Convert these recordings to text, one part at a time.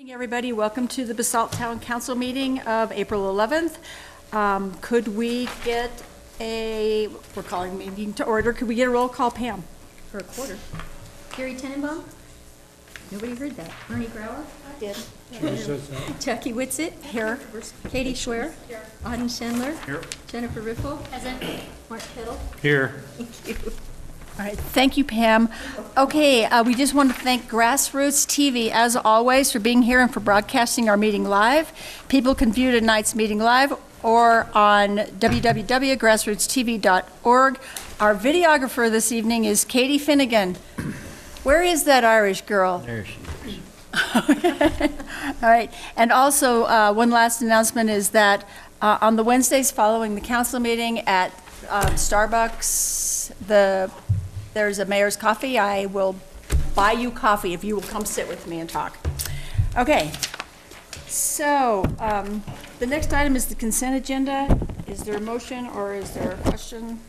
Everybody, welcome to the Basalt Town Council meeting of April 11th. Could we get we're calling meeting to order, could we get a roll call, Pam? For a quarter. Gary Tenenbaum? Nobody heard that. Bernie Grauer? I did. Jackie Whitsitt? Here. Katie Schwer? Here. Auden Chandler? Here. Jennifer Riffle? Present. Mark Kittle? Here. Thank you. All right, thank you, Pam. Okay, we just want to thank Grassroots TV, as always, for being here and for broadcasting our meeting live. People can view tonight's meeting live or on www.grassrootstv.org. Our videographer this evening is Katie Finnegan. Where is that Irish girl? There she is. All right, and also one last announcement is that on the Wednesdays following the council meeting at Starbucks, there's a mayor's coffee. I will buy you coffee if you will come sit with me and talk. Okay, so the next item is the consent agenda. Is there a motion or is there a question?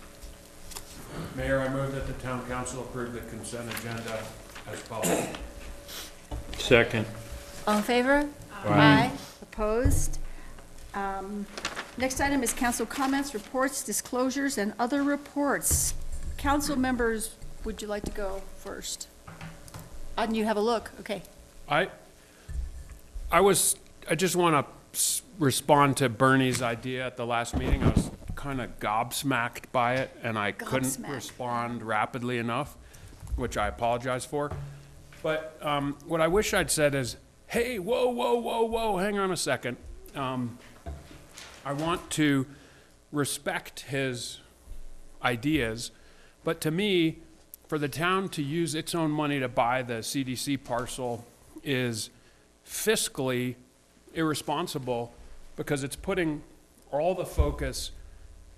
Mayor, I move that the town council approve the consent agenda as follows. Second. All in favor? Aye. Opposed? Next item is council comments, reports, disclosures, and other reports. Council members, would you like to go first? And you have a look, okay. I just want to respond to Bernie's idea at the last meeting. I was kind of gobsmacked by it, and I couldn't Gobsmacked. respond rapidly enough, which I apologize for. But what I wish I'd said is, hey, whoa, whoa, whoa, whoa, hang on a second. I want to respect his ideas, but to me, for the town to use its own money to buy the CDC parcel is fiscally irresponsible because it's putting all the focus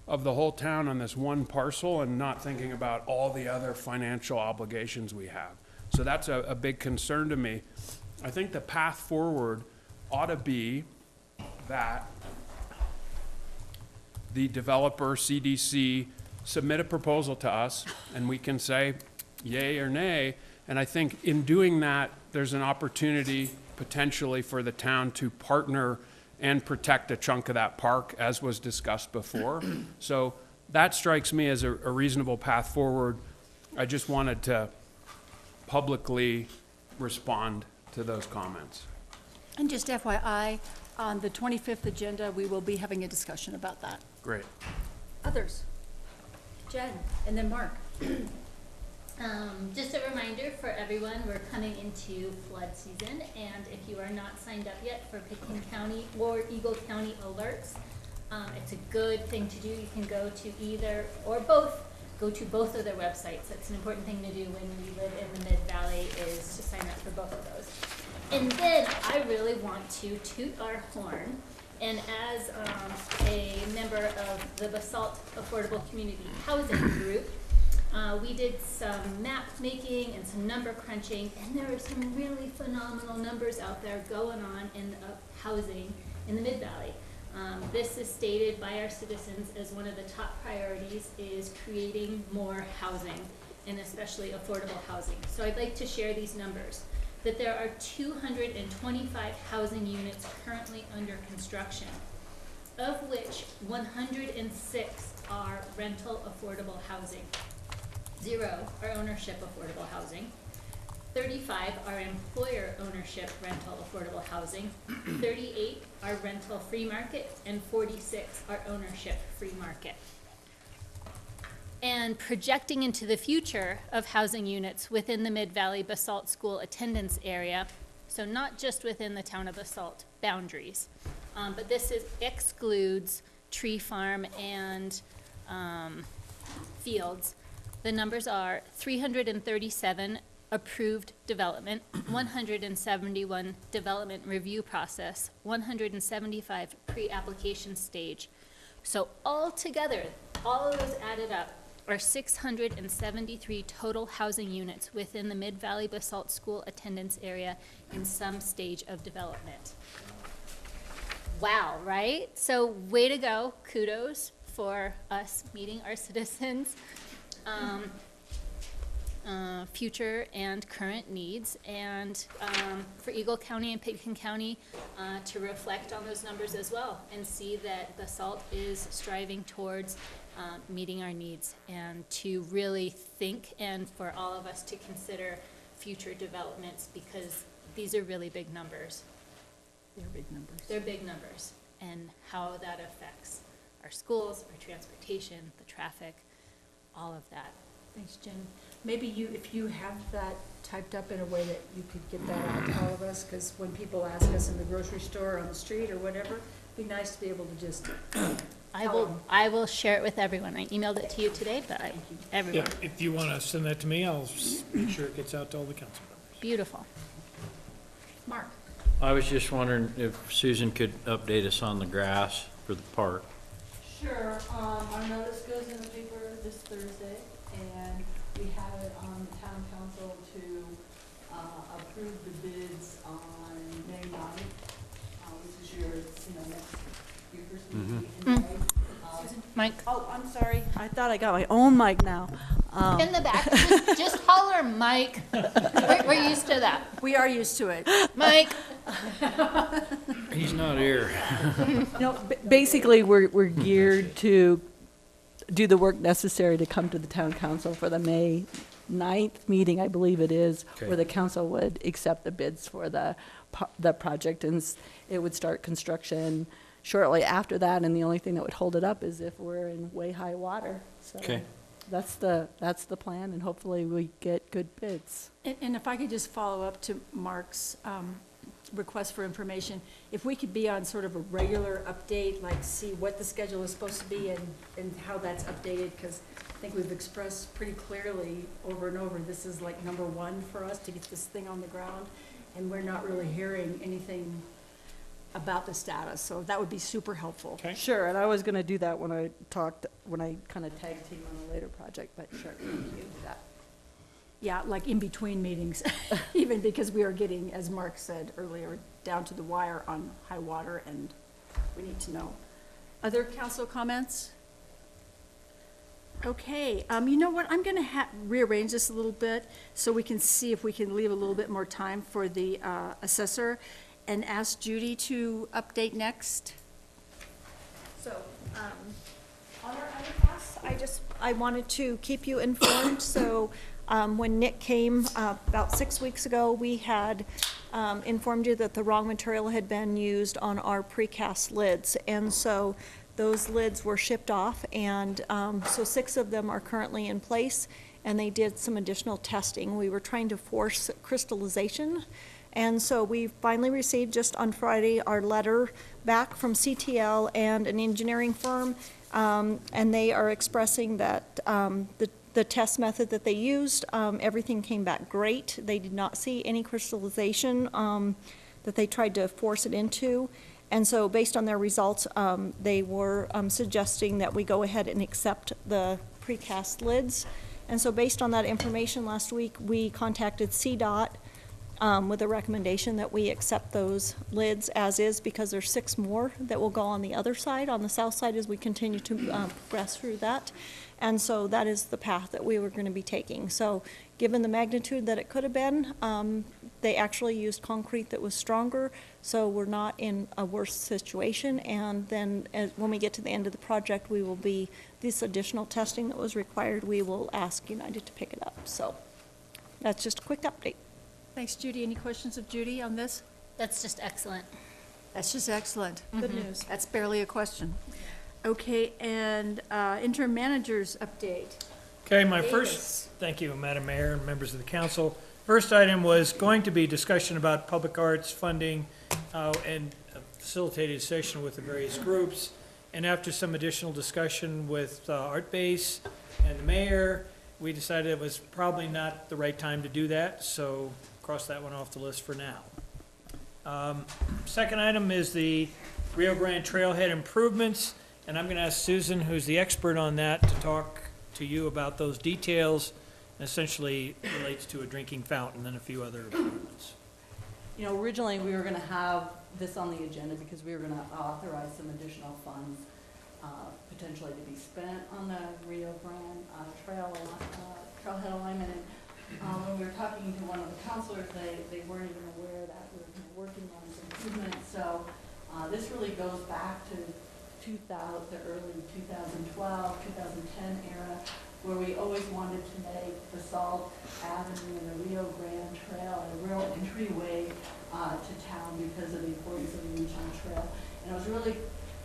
of the whole town on this one parcel and not thinking about all the other financial obligations we have. So that's a big concern to me. I think the path forward ought to be that the developer, CDC, submit a proposal to us, and we can say yay or nay. And I think in doing that, there's an opportunity potentially for the town to partner and protect a chunk of that park, as was discussed before. So that strikes me as a reasonable path forward. I just wanted to publicly respond to those comments. And just FYI, on the 25th agenda, we will be having a discussion about that. Great. Others? Jen, and then Mark. Just a reminder for everyone, we're coming into flood season, and if you are not signed up yet for Pitkin County or Eagle County alerts, it's a good thing to do. You can go to either or both. Go to both of their websites. That's an important thing to do when you live in the Mid-Valley, is to sign up for both of those. And then I really want to toot our horn. And as a member of the Basalt Affordable Community Housing Group, we did some map making and some number crunching, and there are some really phenomenal numbers out there going on in housing in the Mid-Valley. This is stated by our citizens as one of the top priorities is creating more housing, and especially affordable housing. So I'd like to share these numbers. That there are 225 housing units currently under construction, of which 106 are rental affordable housing. 0 are ownership affordable housing. 35 are employer ownership rental affordable housing. 38 are rental free market, and 46 are ownership free market. And projecting into the future of housing units within the Mid-Valley Basalt School attendance area, so not just within the town of Basalt boundaries, but this excludes Tree Farm and Fields. The numbers are 337 approved development, 171 development review process, 175 pre-application stage. So altogether, all of those added up are 673 total housing units within the Mid-Valley Basalt School attendance area in some stage of development. Wow, right? So way to go, kudos for us meeting our citizens. future and current needs, and for Eagle County and Pitkin County to reflect on those numbers as well and see that Basalt is striving towards meeting our needs, and to really think, and for all of us to consider future developments, because these are really big numbers. They're big numbers. They're big numbers, and how that affects our schools, our transportation, the traffic, all of that. Thanks, Jen. Maybe you, if you have that typed up in a way that you could get that out to all of us, because when people ask us in the grocery store or on the street or whatever, it'd be nice to be able to just I will share it with everyone. I emailed it to you today, but everyone. Yeah, if you want to send that to me, I'll make sure it gets out to all the council members. Beautiful. Mark. I was just wondering if Susan could update us on the grass for the park. Sure, our notice goes in the paper this Thursday, and we have it on the town council to, approve the bids on May 9th, which is your, your first meeting in May. Mike, Oh, I'm sorry, I thought I got my own mic now. in the back, just holler, Mike. We're used to that. We are used to it. Mike. He's not here. Basically, we're geared to do the work necessary to come to the town council for the May 9th meeting, I believe it is, Okay. where the council would accept the bids for the project, and it would start construction shortly after that, and the only thing that would hold it up is if we're in way high water. So Okay. that's the plan, and hopefully we get good bids. And if I could just follow up to Mark's request for information, if we could be on sort of a regular update, like see what the schedule is supposed to be and how that's updated, because I think we've expressed pretty clearly over and over, this is like number one for us to get this thing on the ground, and we're not really hearing anything about the status, so that would be super helpful. Okay. Sure, and I was gonna do that when I kind of tag team on a later project, but sure, thank you for that. Yeah, like in between meetings, even because we are getting, as Mark said earlier, down to the wire on high water, and we need to know. Other council comments? Okay, you know what, I'm gonna rearrange this a little bit so we can see if we can leave a little bit more time for the assessor, and ask Judy to update next. So, on our underpass, I wanted to keep you informed. So, when Nick came about 6 weeks ago, we had informed you that the wrong material had been used on our precast lids. And so those lids were shipped off, and so 6 of them are currently in place, and they did some additional testing. We were trying to force crystallization. And so we finally received just on Friday our letter back from CTL and an engineering firm, and they are expressing that the test method that they used, everything came back great. They did not see any crystallization that they tried to force it into. And so based on their results, they were suggesting that we go ahead and accept the precast lids. And so based on that information last week, we contacted CDOT with a recommendation that we accept those lids as is, because there's 6 more that will go on the other side, on the south side, as we continue to progress through that. And so that is the path that we were going to be taking. So given the magnitude that it could have been, they actually used concrete that was stronger, so we're not in a worse situation. And then when we get to the end of the project, we will be, this additional testing that was required, we will ask United to pick it up. So that's just a quick update. Thanks, Judy. Any questions of Judy on this? That's just excellent. That's just excellent. Good news. That's barely a question. Okay, and interim managers update. Okay, my Davis. first, thank you, Madam Mayor and members of the council. First item was going to be discussion about public arts funding and a facilitated session with the various groups. And after some additional discussion with Art Base and the mayor, we decided it was probably not the right time to do that, so cross that one off the list for now. Second item is the Rio Grande Trailhead improvements, and I'm going to ask Susan, who's the expert on that, to talk to you about those details. And essentially relates to a drinking fountain and a few other improvements. You know, originally, we were gonna have this on the agenda because we were gonna authorize some additional funds, potentially to be spent on the Rio Grande trailhead alignment. And when we were talking to one of the counselors, they weren't even aware that we were kind of working on some improvements. So this really goes back to the early 2012, 2010 era, where we always wanted to make Basalt Avenue and the Rio Grande Trail a real entryway to town because of the importance of the regional trail. And it was really,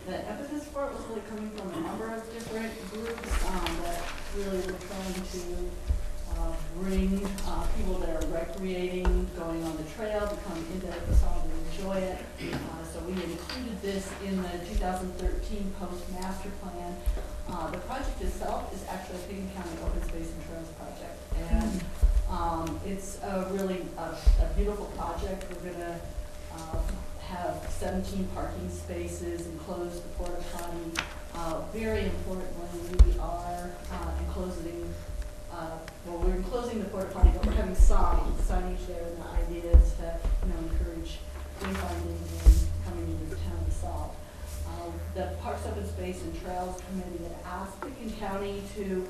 the emphasis for it was really coming from a number of different groups that really were trying to bring people that are recreating, going on the trail, to come into Basalt and enjoy it. So we included this in the 2013 post-master plan. The project itself is actually a Pickens County Open Space and Trails project. And it's really a beautiful project. We're gonna have 17 parking spaces, enclose the porta potty. Very importantly, we are enclosing, we're enclosing the porta potty, but we're having signage there, and the idea is to, encourage wayfinding and coming into the town of Basalt. The Parks, Open Space, and Trails Committee had asked Pickens County to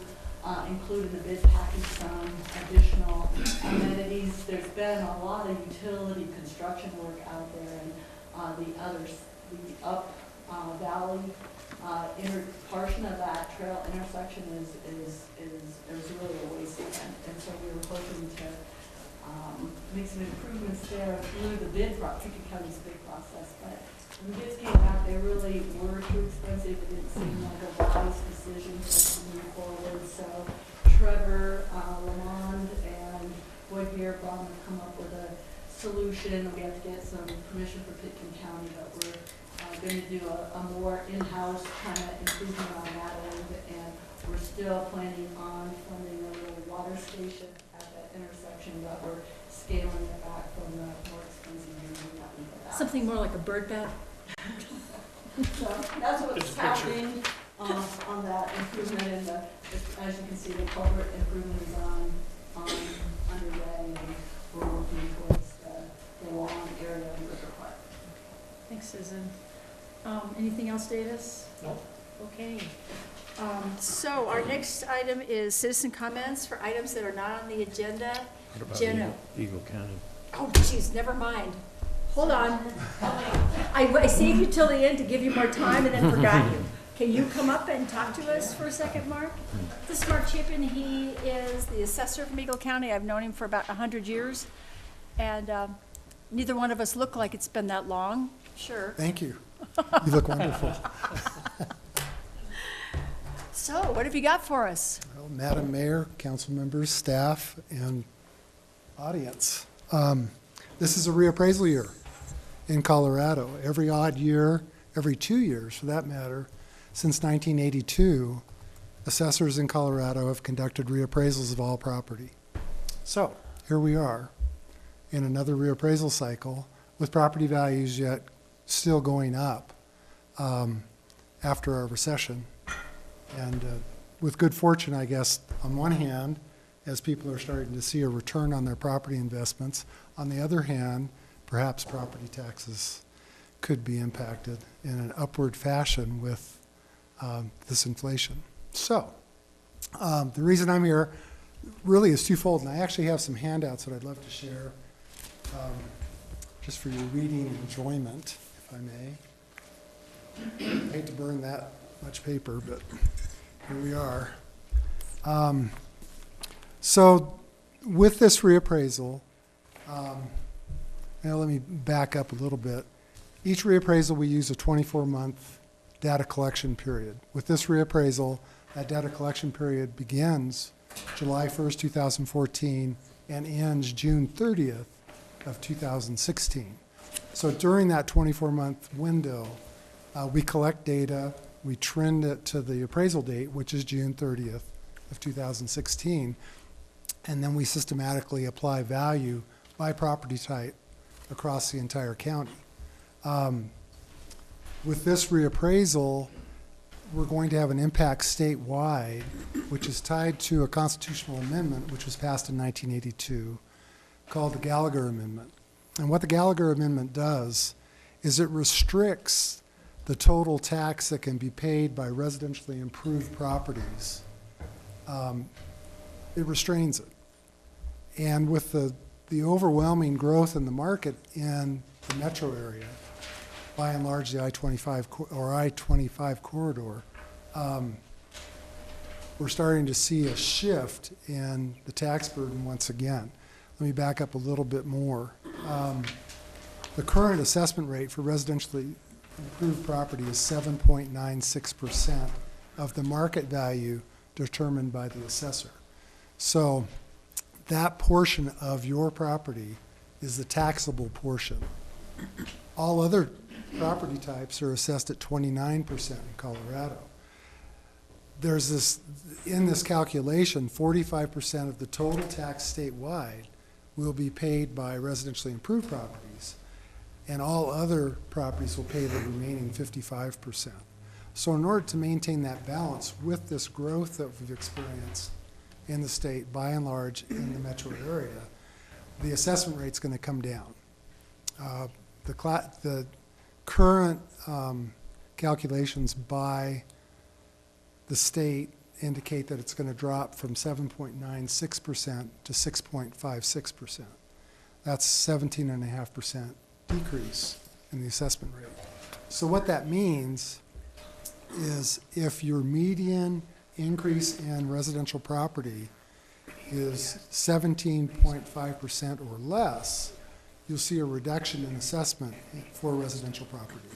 include in the bid package some additional amenities. There's been a lot of utility construction work out there, and the up valley inner portion of that trail intersection is really a wasteland. And so we were hoping to make some improvements there through the bid process, Pickens County's bid process. But when the bids came back, they really were too expensive. It didn't seem like a wise decision for us to move forward. So Trevor, Lamond, and Woodgear have come up with a solution. We have to get some permission for Pickens County, but we're going to do a more in-house kind of improvement on that end. And we're still planning on funding a little water station at that intersection, but we're scaling it back from the more expensive unit that we had. Something more like a bird bath? So that's what's happening on that improvement, and as you can see, the culvert improvement is underway, and we're working towards the lawn area of River Park. Thanks, Susan. Anything else, Davis? No. Okay. So our next item is citizen comments for items that are not on the agenda. What about Jenna? Eagle County? Oh, geez, never mind. Hold on. I saved you till the end to give you more time and then forgot you. Can you come up and talk to us for a second, Mark? This is Mark Chapin. He is the assessor from Eagle County. I've known him for about 100 years. And neither one of us look like it's been that long. Sure. Thank you. You look wonderful. So, what have you got for us? Well, Madam Mayor, council members, staff, and audience. This is a reappraisal year in Colorado. Every odd year, every 2 years for that matter, since 1982, assessors in Colorado have conducted reappraisals of all property. So, here we are in another reappraisal cycle with property values yet still going up after our recession. And with good fortune, I guess, on one hand, as people are starting to see a return on their property investments. On the other hand, perhaps property taxes could be impacted in an upward fashion with this inflation. So, the reason I'm here really is twofold, and I actually have some handouts that I'd love to share just for your reading enjoyment, if I may. I hate to burn that much paper, but here we are. So with this reappraisal, now let me back up a little bit. Each reappraisal, we use a 24-month data collection period. With this reappraisal, that data collection period begins July 1st, 2014, and ends June 30th of 2016. So during that 24-month window, we collect data, we trend it to the appraisal date, which is June 30th of 2016, and then we systematically apply value by property type across the entire county. With this reappraisal, we're going to have an impact statewide, which is tied to a constitutional amendment which was passed in 1982 called the Gallagher Amendment. And what the Gallagher Amendment does is it restricts the total tax that can be paid by residentially improved properties. It restrains it. And with the overwhelming growth in the market in the metro area, by and large the I-25 corridor, we're starting to see a shift in the tax burden once again. Let me back up a little bit more. The current assessment rate for residentially improved property is 7.96% of the market value determined by the assessor. So that portion of your property is the taxable portion. All other property types are assessed at 29% in Colorado. There's this, in this calculation, 45% of the total tax statewide will be paid by residentially improved properties, and all other properties will pay the remaining 55%. So in order to maintain that balance with this growth that we've experienced in the state, by and large in the metro area, the assessment rate's going to come down. The current calculations by the state indicate that it's going to drop from 7.96% to 6.56%. That's 17.5% decrease in the assessment rate. So what that means is if your median increase in residential property is 17.5% or less, you'll see a reduction in assessment for residential property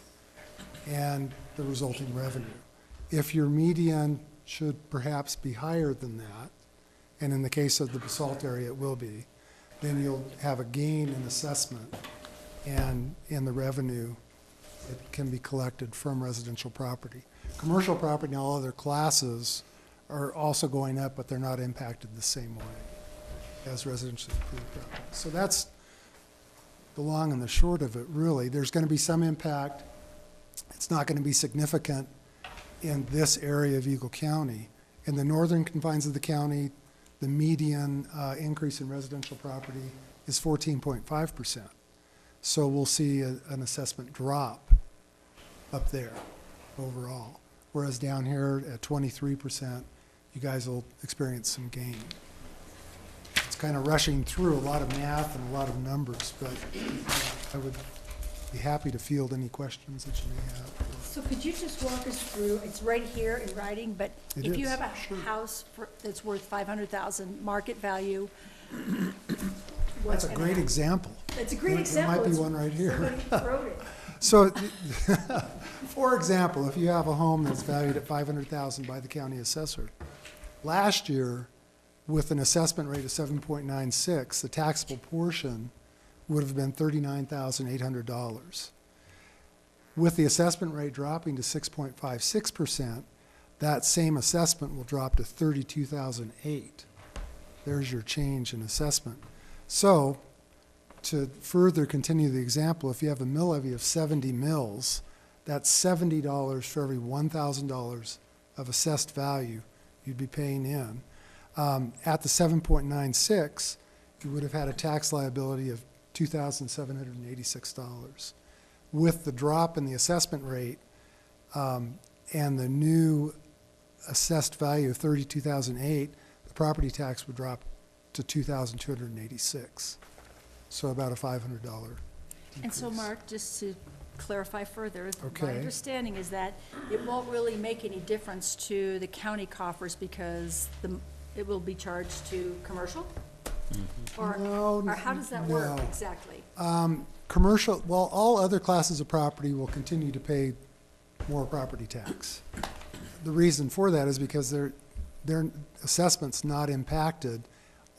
and the resulting revenue. If your median should perhaps be higher than that, and in the case of the Basalt area it will be, then you'll have a gain in assessment and in the revenue that can be collected from residential property. Commercial property and all other classes are also going up, but they're not impacted the same way as residentially improved property. So that's the long and the short of it, really. There's going to be some impact. It's not going to be significant in this area of Eagle County. In the northern confines of the county, the median increase in residential property is 14.5%. So we'll see an assessment drop up there overall. Whereas down here at 23%, you guys will experience some gain. It's kind of rushing through a lot of math and a lot of numbers, but I would be happy to field any questions that you may have. So could you just walk us through, it's right here in writing, but It if you is, have a sure. house that's worth 500,000 market value. That's a great example. It's a great There example. might be It's- one right here. Somebody wrote it. So, for example, if you have a home that's valued at $500,000 by the county assessor, last year, with an assessment rate of 7.96, the taxable portion would have been $39,800. With the assessment rate dropping to 6.56%, that same assessment will drop to $32,008. There's your change in assessment. So, to further continue the example, if you have a mill levy of 70 mills, that's $70 for every $1,000 of assessed value you'd be paying in. At the 7.96, you would have had a tax liability of $2,786. With the drop in the assessment rate and the new assessed value of $32,008, the property tax would drop to $2,286. So about a $500 decrease. And so, Mark, just to clarify further, Okay. my understanding is that it won't really make any difference to the county coffers because it will be charged to commercial? Or how does that work no. exactly? Commercial, well, all other classes of property will continue to pay more property tax. The reason for that is because their assessment's not impacted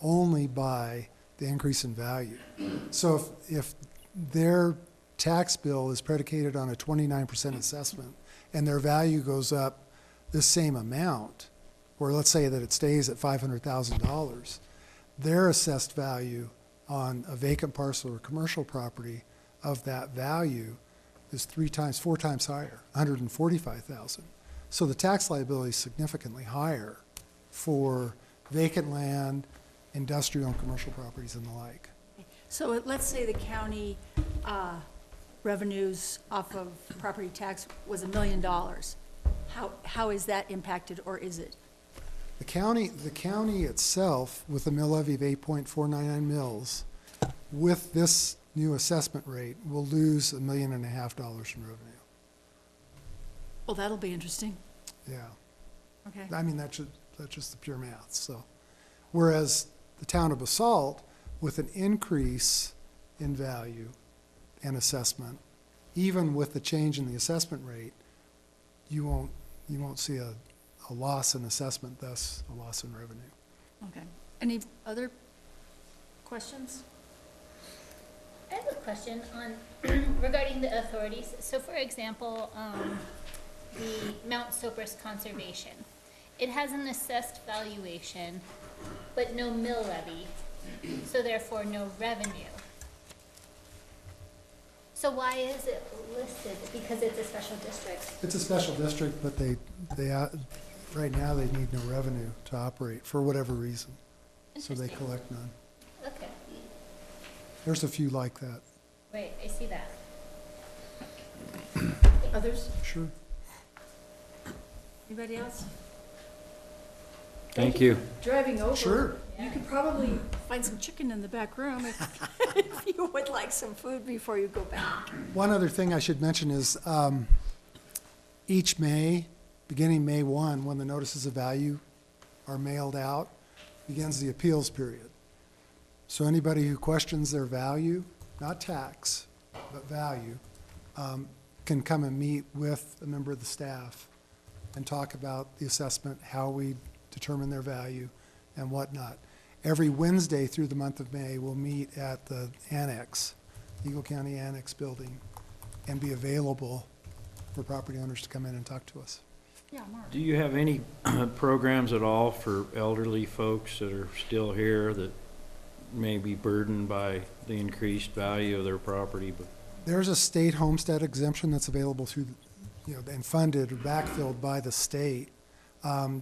only by the increase in value. So if their tax bill is predicated on a 29% assessment and their value goes up the same amount, or let's say that it stays at $500,000, their assessed value on a vacant parcel or commercial property of that value is 4 times higher, $145,000. So the tax liability is significantly higher for vacant land, industrial and commercial properties and the like. So let's say the county revenues off of property tax was $1 million. How is that impacted, or is it? The county itself, with a mill levy of 8.499 mills, with this new assessment rate, will lose $1.5 million in revenue. Well, that'll be interesting. Yeah. Okay. I mean, that's just the pure math, so. Whereas the town of Basalt, with an increase in value and assessment, even with the change in the assessment rate, you won't see a loss in assessment, thus a loss in revenue. Okay. Any other questions? I have a question on, regarding the authorities. So for example, the Mount Sopris Conservation. It has an assessed valuation, but no mill levy, so therefore no revenue. So why is it listed? Because it's a special district? It's a special district, but right now, they need no revenue to operate for whatever reason. So they Interesting. collect none. Okay, There's a few like that. right, I see that. Others? Sure. Anybody else? Thank you. Driving over. Sure. You could probably find some chicken in the back room if you would like some food before you go back. One other thing I should mention is each May, beginning May 1, when the notices of value are mailed out, begins the appeals period. So anybody who questions their value, not tax, but value, can come and meet with a member of the staff and talk about the assessment, how we determine their value, and whatnot. Every Wednesday through the month of May, we'll meet at the annex, Eagle County Annex Building, and be available for property owners to come in and talk to us. Yeah, Mark. Do you have any programs at all for elderly folks that are still here that may be burdened by the increased value of their property? But There's a state homestead exemption that's available through, and funded or backfilled by the state. The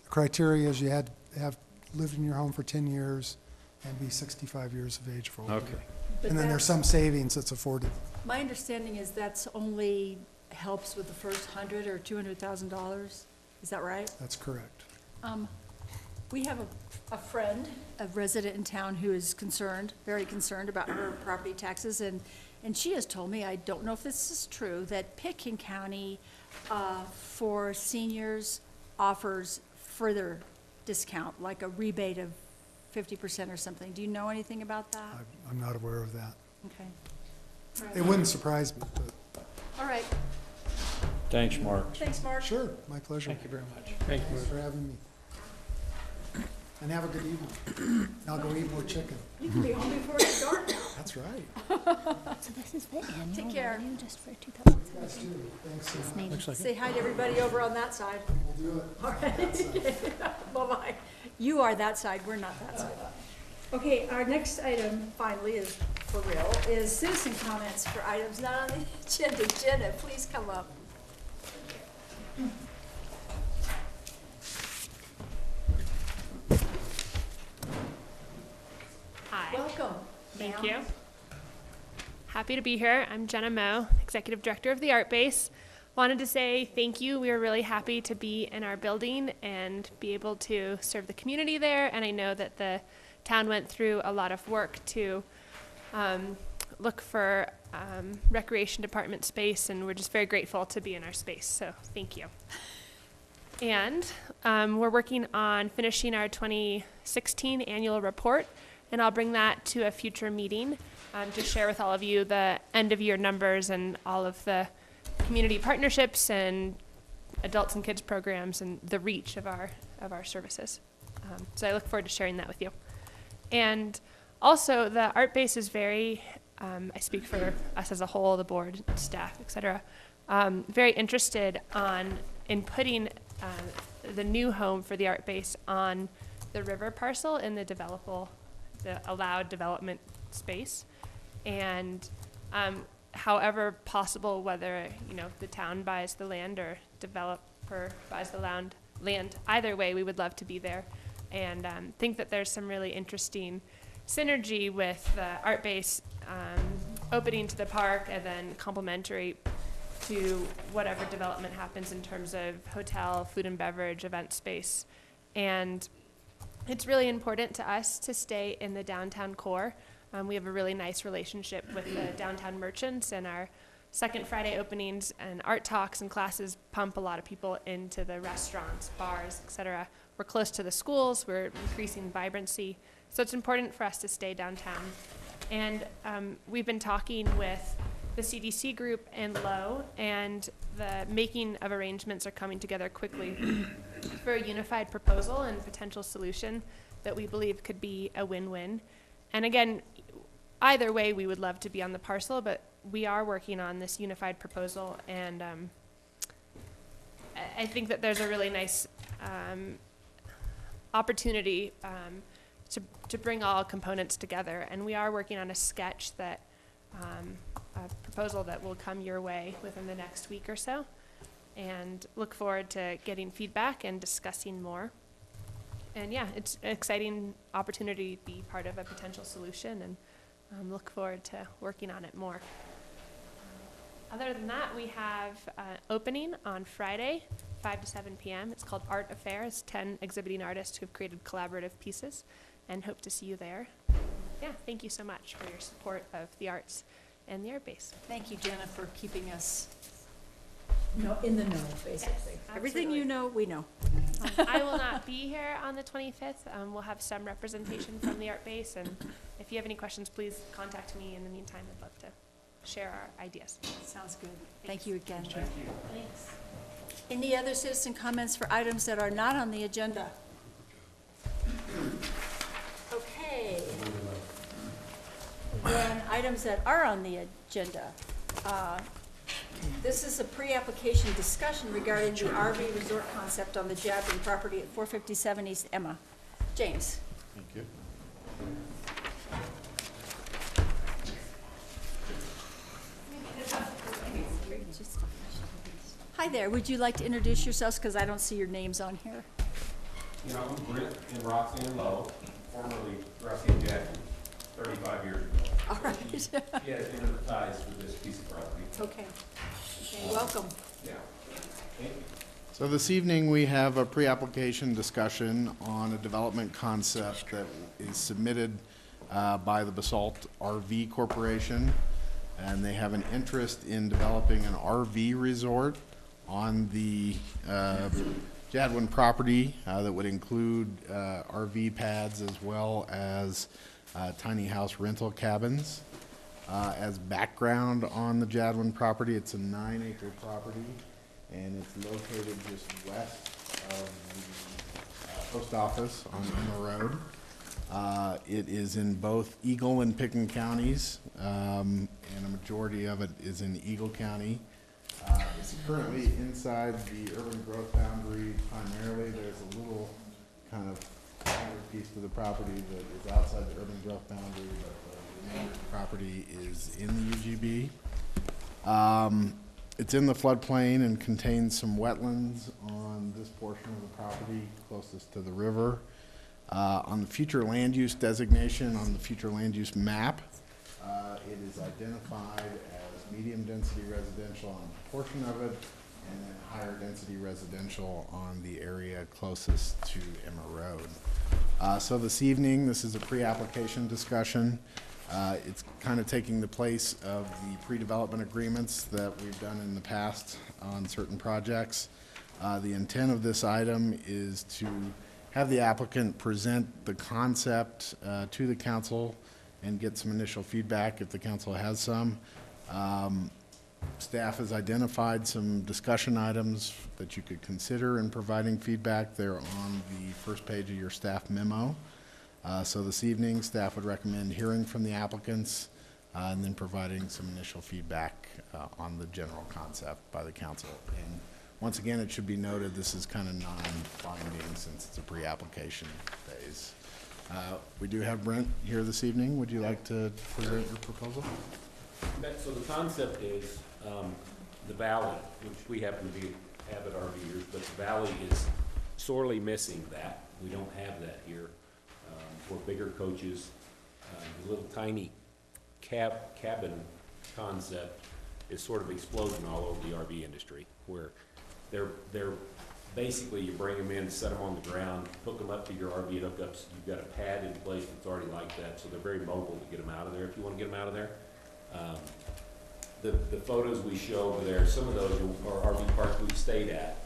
criteria is you had to have lived in your home for 10 years and be 65 years of age for older. Okay. But And then there's that's- some savings that's afforded. My understanding is that's only helps with the first $100,000 or $200,000. Is that right? That's correct. We have a friend, a resident in town who is concerned, very concerned about her property taxes, and she has told me, I don't know if this is true, that Pitkin County, for seniors offers further discount, like a rebate of 50% or something. Do you know anything about that? I'm not aware of that. Okay. It wouldn't surprise me, but All right. Thanks, Mark. Thanks, Mark. sure, my pleasure. Thank you very much. Thank you. Thanks for having me. And have a good evening. I'll go eat more chicken. You can be home before it's dark now. That's right. So this is the annual Take care. revenue just for You 2017. guys too. Thanks so much. Looks like Say hi to everybody over on that side. We'll do it. All right. Bye-bye. You are that side, we're not that side. Okay, our next item, finally, is for real, is citizen comments for items not on the agenda. Jenna, please come up. Hi, Welcome. thank ma'am. you. Happy to be here. I'm Jenna Moe, Executive Director of the Art Base. Wanted to say thank you. We are really happy to be in our building and be able to serve the community there. And I know that the town went through a lot of work to look for recreation department space, and we're just very grateful to be in our space. So thank you. And we're working on finishing our 2016 annual report, and I'll bring that to a future meeting to share with all of you the end of year numbers and all of the community partnerships and adults and kids programs and the reach of our services. So I look forward to sharing that with you. And also the Art Base is very, I speak for us as a whole, the board, staff, et cetera, very interested in putting the new home for the Art Base on the river parcel in the allowed development space. And however possible, whether the town buys the land or developer buys the land, either way, we would love to be there. And think that there's some really interesting synergy with the Art Base opening to the park and then complementary to whatever development happens in terms of hotel, food and beverage, event space. And it's really important to us to stay in the downtown core. We have a really nice relationship with the downtown merchants, and our second Friday openings and art talks and classes pump a lot of people into the restaurants, bars, etc. We're close to the schools, we're increasing vibrancy, so it's important for us to stay downtown. And we've been talking with the CDC group and Lowe, and the making of arrangements are coming together quickly for a unified proposal and potential solution that we believe could be a win-win. And again, either way, we would love to be on the parcel, but we are working on this unified proposal, and I think that there's a really nice opportunity to bring all components together. And we are working on a sketch that, a proposal that will come your way within the next week or so, and look forward to getting feedback and discussing more. And yeah, it's an exciting opportunity to be part of a potential solution, and look forward to working on it more. Other than that, we have an opening on Friday, 5 to 7 p.m. It's called Art Affairs, 10 exhibiting artists who've created collaborative pieces, and hope to see you there. Yeah, thank you so much for your support of the arts and the art base. Thank you, Jenna, for keeping us in the know, basically. Everything absolutely. you know, we know. I will not be here on the 25th. We'll have some representation from the art base, and if you have any questions, please contact me. In the meantime, I'd love to share our ideas. Sounds good. Thank you again. Thanks. Any other citizen comments for items that are not on the agenda? Okay. Then items that are on the agenda. This is a pre-application discussion regarding the RV resort concept on the Jadwin property at 457 East Emma. James. Thank you. Hi there. Would you like to introduce yourselves, because I don't see your names on here? You know, I'm Brent and Roxanne Lowe, formerly Roxanne Jackson, 35 years ago. All right. She has intimate ties to this piece of property. Okay. Okay, welcome. Yeah. Thank you. So this evening, we have a pre-application discussion on a development concept that is submitted by the Basalt RV Corporation. And they have an interest in developing an RV resort on the Jadwin property that would include RV pads as well as tiny house rental cabins. As background on the Jadwin property, it's a 9-acre property, and it's located just west of the post office on Emma Road. It is in both Eagle and Picken counties, and a majority of it is in Eagle County. It's currently inside the urban growth boundary primarily. There's a little kind of longer piece to the property that is outside the urban growth boundary, but the remainder of the property is in the UGB. It's in the floodplain and contains some wetlands on this portion of the property closest to the river. On the future land use designation, on the future land use map, it is identified as medium density residential on a portion of it, and then higher density residential on the area closest to Emma Road. So this evening, this is a pre-application discussion. It's kind of taking the place of the pre-development agreements that we've done in the past on certain projects. The intent of this item is to have the applicant present the concept to the council and get some initial feedback if the council has some. Staff has identified some discussion items that you could consider in providing feedback. They're on the first page of your staff memo. So this evening, staff would recommend hearing from the applicants and then providing some initial feedback on the general concept by the council. And once again, it should be noted, this is kind of non-binding since it's a pre-application phase. We do have Brent here this evening. Would you like to present your proposal? So the concept is the valley, which we happen to be avid RVers, but the valley is sorely missing that. We don't have that here. For bigger coaches, the little tiny cabin concept is sort of exploding all over the RV industry, where they're basically you bring them in, set them on the ground, hook them up to your RV hookups. You've got a pad in place that's already like that, so they're very mobile to get them out of there if you want to get them out of there. The photos we show over there, some of those are RV parks we've stayed at.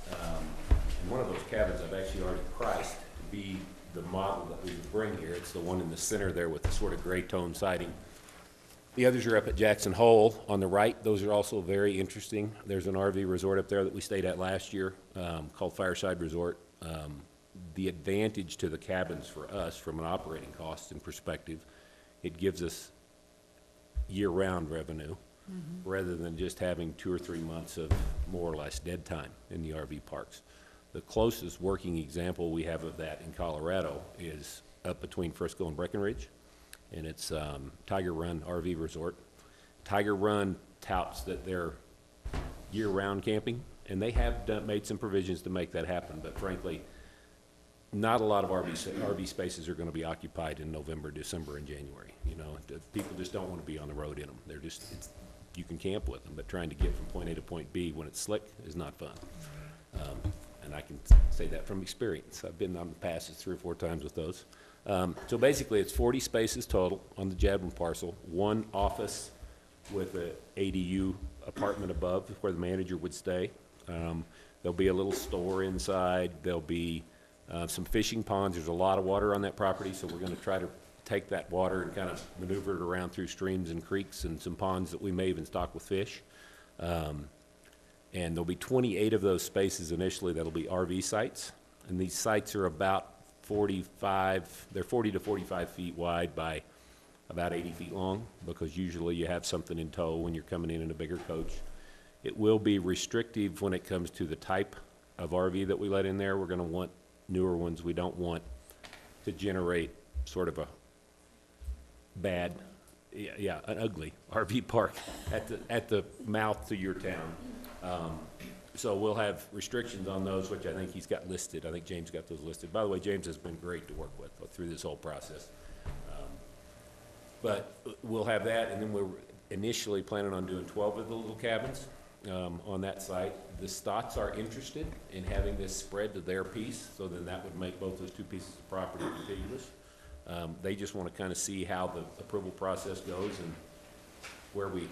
And one of those cabins I've actually already priced to be the model that we would bring here. It's the one in the center there with the sort of gray tone siding. The others are up at Jackson Hole on the right. Those are also very interesting. There's an RV resort up there that we stayed at last year called Fireside Resort. The advantage to the cabins for us from an operating cost and perspective, it gives us year-round revenue rather than just having 2 or 3 months of more or less dead time in the RV parks. The closest working example we have of that in Colorado is up between Frisco and Breckenridge, and it's Tiger Run RV Resort. Tiger Run touts that they're year-round camping, and they have made some provisions to make that happen, but frankly, not a lot of RV spaces are going to be occupied in November, December, and January. You know, people just don't want to be on the road in them. They're just, you can camp with them, but trying to get from point A to point B when it's slick is not fun. And I can say that from experience. I've been on the passes 3 or 4 times with those. So basically, it's 40 spaces total on the Jadwin parcel, 1 office with a ADU apartment above where the manager would stay. There'll be a little store inside. There'll be some fishing ponds. There's a lot of water on that property, so we're going to try to take that water and kind of maneuver it around through streams and creeks and some ponds that we may even stock with fish. And there'll be 28 of those spaces initially that'll be RV sites. And these sites are about they're 40 to 45 feet wide by about 80 feet long, because usually you have something in tow when you're coming in a bigger coach. It will be restrictive when it comes to the type of RV that we let in there. We're going to want newer ones. We don't want to generate sort of a bad, an ugly RV park at the mouth to your town. So we'll have restrictions on those, which I think he's got listed. I think James got those listed. By the way, James has been great to work with through this whole process. But we'll have that, and then we're initially planning on doing 12 of the little cabins on that site. The Stotts are interested in having this spread to their piece, so then that would make both those 2 pieces of property contiguous. They just want to kind of see how the approval process goes and where we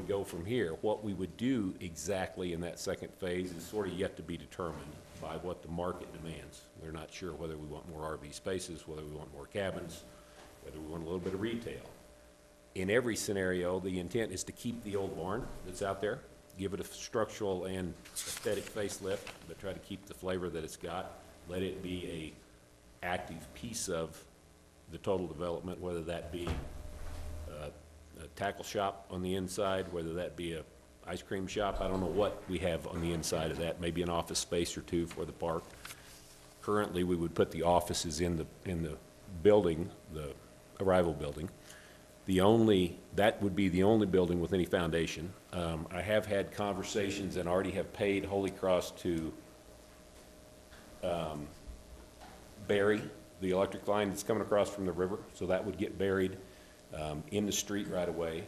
go from here. What we would do exactly in that second phase is sort of yet to be determined by what the market demands. We're not sure whether we want more RV spaces, whether we want more cabins, whether we want a little bit of retail. In every scenario, the intent is to keep the old barn that's out there, give it a structural and aesthetic facelift, but try to keep the flavor that it's got. Let it be a active piece of the total development, whether that be a tackle shop on the inside, whether that be a ice cream shop. I don't know what we have on the inside of that, maybe an office space or 2 for the park. Currently, we would put the offices in the building, the arrival building. That would be the only building with any foundation. I have had conversations and already have paid Holy Cross to bury the electric line that's coming across from the river, so that would get buried in the street right away.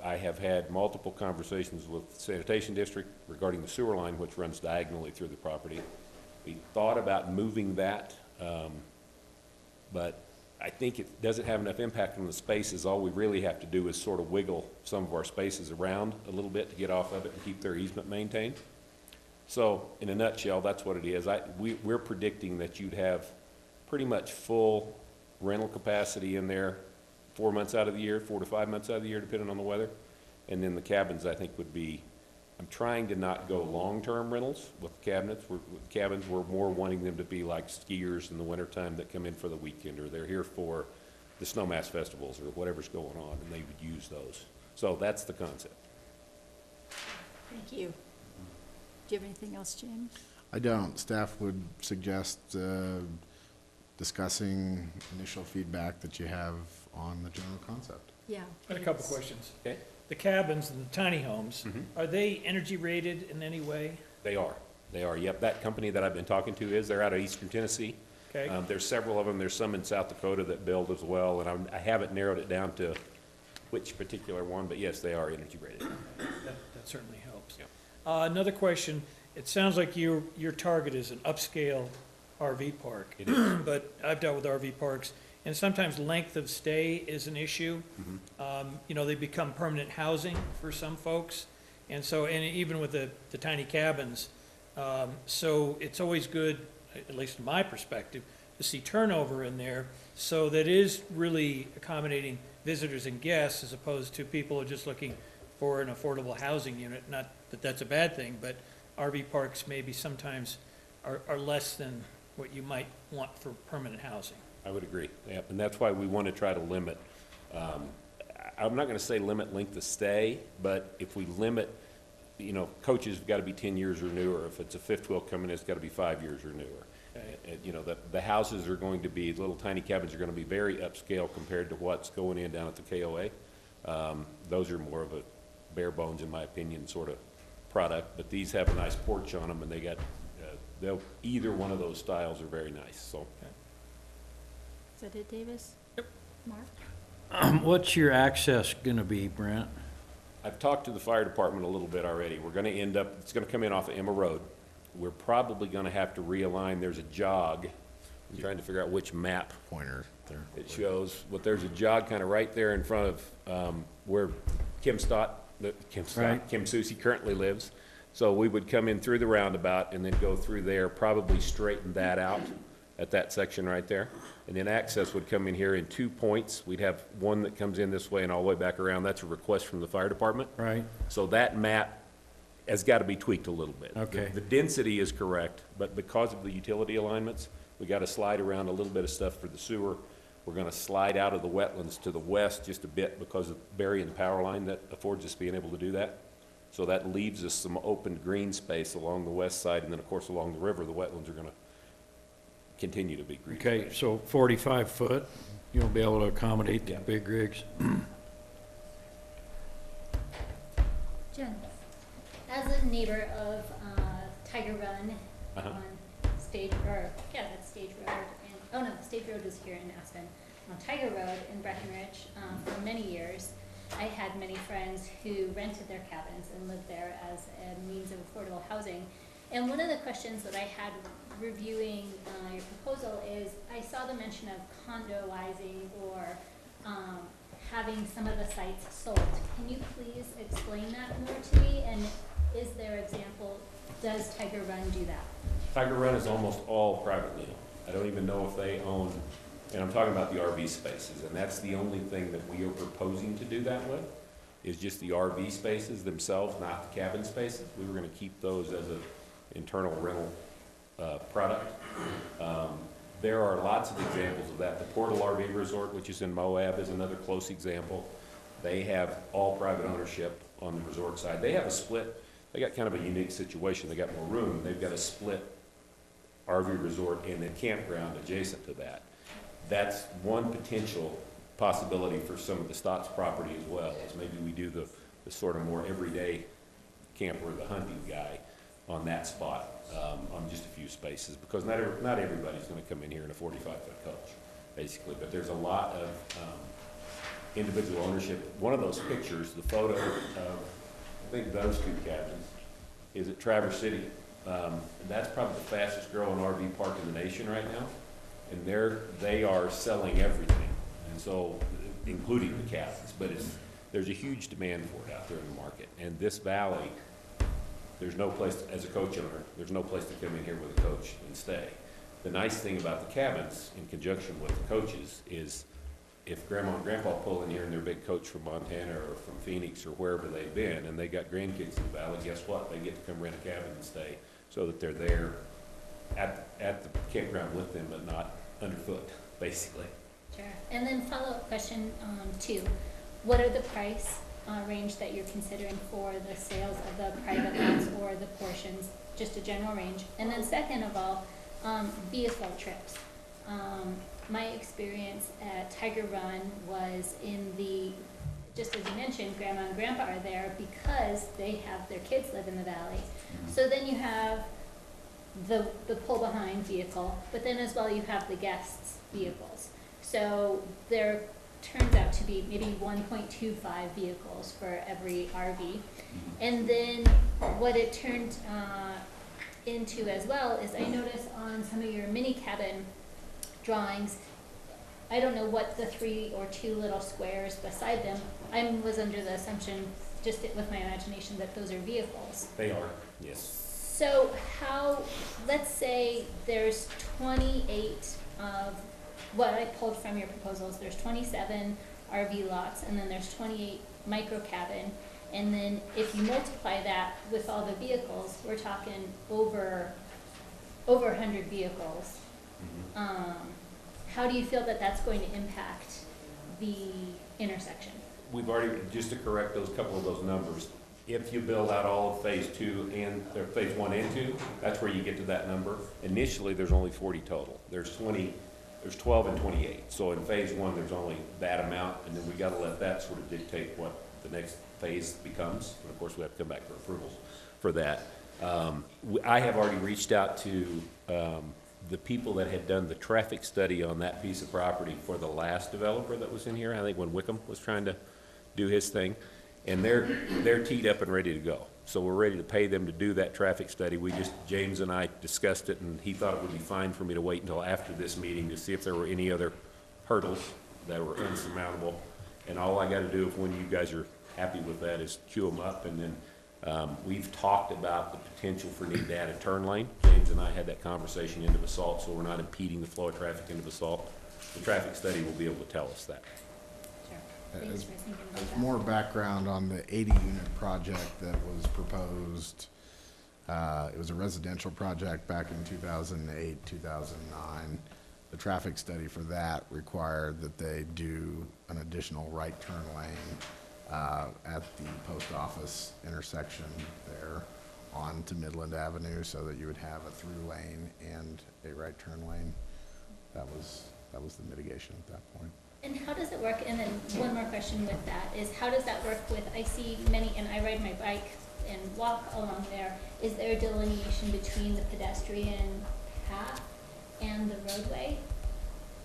I have had multiple conversations with the sanitation district regarding the sewer line, which runs diagonally through the property. We thought about moving that, but I think it doesn't have enough impact on the spaces. All we really have to do is sort of wiggle some of our spaces around a little bit to get off of it and keep their easement maintained. So in a nutshell, that's what it is. We're predicting that you'd have pretty much full rental capacity in there 4 months out of the year, 4 to 5 months out of the year, depending on the weather. And then the cabins, I think, would be, I'm trying to not go long-term rentals with cabins. We're more wanting them to be like skiers in the wintertime that come in for the weekend, or they're here for the Snowmass festivals or whatever's going on, and they would use those. So that's the concept. Thank you. Do you have anything else, James? I don't. Staff would suggest discussing initial feedback that you have on the general concept. Yeah. I had a couple questions. Okay? The cabins and the tiny homes, are they energy rated in any way? They are. Yep, that company that I've been talking to they're out of Eastern Tennessee. Okay. There's several of them. There's some in South Dakota that build as well, and I haven't narrowed it down to which particular one, but yes, they are energy rated. That certainly helps. Yeah. Another question, it sounds like your target is an upscale RV park. It is. But I've dealt with RV parks, and sometimes length of stay is an issue. You know, they become permanent housing for some folks, and so, and even with the tiny cabins. So it's always good, at least from my perspective, to see turnover in there, so that is really accommodating visitors and guests as opposed to people who are just looking for an affordable housing unit. Not that that's a bad thing, but RV parks maybe sometimes are less than what you might want for permanent housing. I would agree, yep, and that's why we want to try to limit, I'm not gonna say limit length of stay, but if we limit, you know, coaches have got to be 10 years or newer. If it's a fifth wheel coming in, it's got to be 5 years or newer. You know, the houses are going to be, little tiny cabins are going to be very upscale compared to what's going in down at the KOA. Those are more of a bare bones, in my opinion, sort of product, but these have a nice porch on them, and they got, either one of those styles are very nice, so. Is that it, Davis? Yep. Mark? What's your access gonna be, Brent? I've talked to the fire department a little bit already. We're gonna end up, it's gonna come in off of Emma Road. We're probably gonna have to realign, there's a jog. I'm trying to figure out which map Pointer there. it shows, but there's a jog kind of right there in front of, where Kim Susie currently lives. So we would come in through the roundabout and then go through there, probably straighten that out at that section right there. And then access would come in here in 2 points. We'd have one that comes in this way and all the way back around. That's a request from the fire department. Right. So that map has got to be tweaked a little bit. Okay. The density is correct, but because of the utility alignments, we got to slide around a little bit of stuff for the sewer. We're going to slide out of the wetlands to the west just a bit because of burying the power line that affords us being able to do that. So that leaves us some open green space along the west side, and then of course along the river, the wetlands are going to continue to be green. Okay, space. so 45 foot, you'll be able to accommodate the Yeah. big rigs. Jen, as a neighbor of Tiger Run Uh-huh. on Stage, or, yeah, that's Stage Road, and, oh no, Stage Road is here in Aspen. On Tiger Road in Breckenridge, for many years, I had many friends who rented their cabins and lived there as a means of affordable housing. And one of the questions that I had reviewing your proposal is, I saw the mention of condoizing or having some of the sites sold. Can you please explain that more to me? And is there example, does Tiger Run do that? Tiger Run is almost all privately owned. I don't even know if they own, and I'm talking about the RV spaces, and that's the only thing that we are proposing to do that with, is just the RV spaces themselves, not the cabin spaces. We were gonna keep those as an internal rental product. There are lots of examples of that. The Portal RV Resort, which is in Moab, is another close example. They have all private ownership on the resort side. They have a split, they got kind of a unique situation. They got more room. They've got a split RV resort and a campground adjacent to that. That's one potential possibility for some of the Stotts property as well, is maybe we do the sort of more everyday camper, the hunting guy on that spot, on just a few spaces, because not everybody's gonna come in here in a 45-foot coach, basically, but there's a lot of individual ownership. One of those pictures, the photo of, I think those two cabins, is at Traverse City. And that's probably the fastest growing RV park in the nation right now. And they are selling everything, and so, including the cabins, but there's a huge demand for it out there in the market. And this valley, there's no place, as a coach owner, there's no place to come in here with a coach and stay. The nice thing about the cabins, in conjunction with the coaches, is if grandma and grandpa pull in here in their big coach from Montana or from Phoenix or wherever they've been, and they got grandkids in the valley, guess what? They get to come rent a cabin and stay, so that they're there at the campground with them, but not underfoot, basically. Sure. And then follow-up question 2. What are the price range that you're considering for the sales of the private lots or the portions, just a general range? And then second of all, vehicle trips. My experience at Tiger Run was just as you mentioned, grandma and grandpa are there because they have their kids live in the valley. So then you have the pull-behind vehicle, but then as well you have the guests' vehicles. So there turns out to be maybe 1.25 vehicles for every RV. And then what it turned into as well is I noticed on some of your mini cabin drawings, I don't know what the 3 or 2 little squares beside them, I was under the assumption, just with my imagination, that those are vehicles. They are, yes. So how, let's say there's 28 of, what I pulled from your proposals, there's 27 RV lots, and then there's 28 micro cabin, and then if you multiply that with all the vehicles, we're talking over 100 vehicles. How do you feel that that's going to impact the intersection? We've already, just to correct those couple of those numbers, if you build out all of phase 2 and, or phase 1 and 2, that's where you get to that number. Initially, there's only 40 total. There's 12 and 28. So in phase 1, there's only that amount, and then we gotta let that sort of dictate what the next phase becomes. And of course, we have to come back for approvals for that. I have already reached out to the people that had done the traffic study on that piece of property for the last developer that was in here, I think when Wickham was trying to do his thing, and they're teed up and ready to go. So we're ready to pay them to do that traffic study. James and I discussed it, and he thought it would be fine for me to wait until after this meeting to see if there were any other hurdles that were insurmountable. And all I gotta do, if when you guys are happy with that, is queue them up, and then we've talked about the potential for need to add a turn lane. James and I had that conversation into Basalt, so we're not impeding the flow of traffic into Basalt. The traffic study will be able to tell us that. Sure. Thanks for thinking about As that. more background on the 80-unit project that was proposed, it was a residential project back in 2008, 2009. The traffic study for that required that they do an additional right turn lane at the post office intersection there onto Midland Avenue, so that you would have a through lane and a right turn lane. That was the mitigation at that point. And how does it work? And then one more question with that is, how does that work with, I see many, and I ride my bike and walk along there. Is there a delineation between the pedestrian path and the roadway?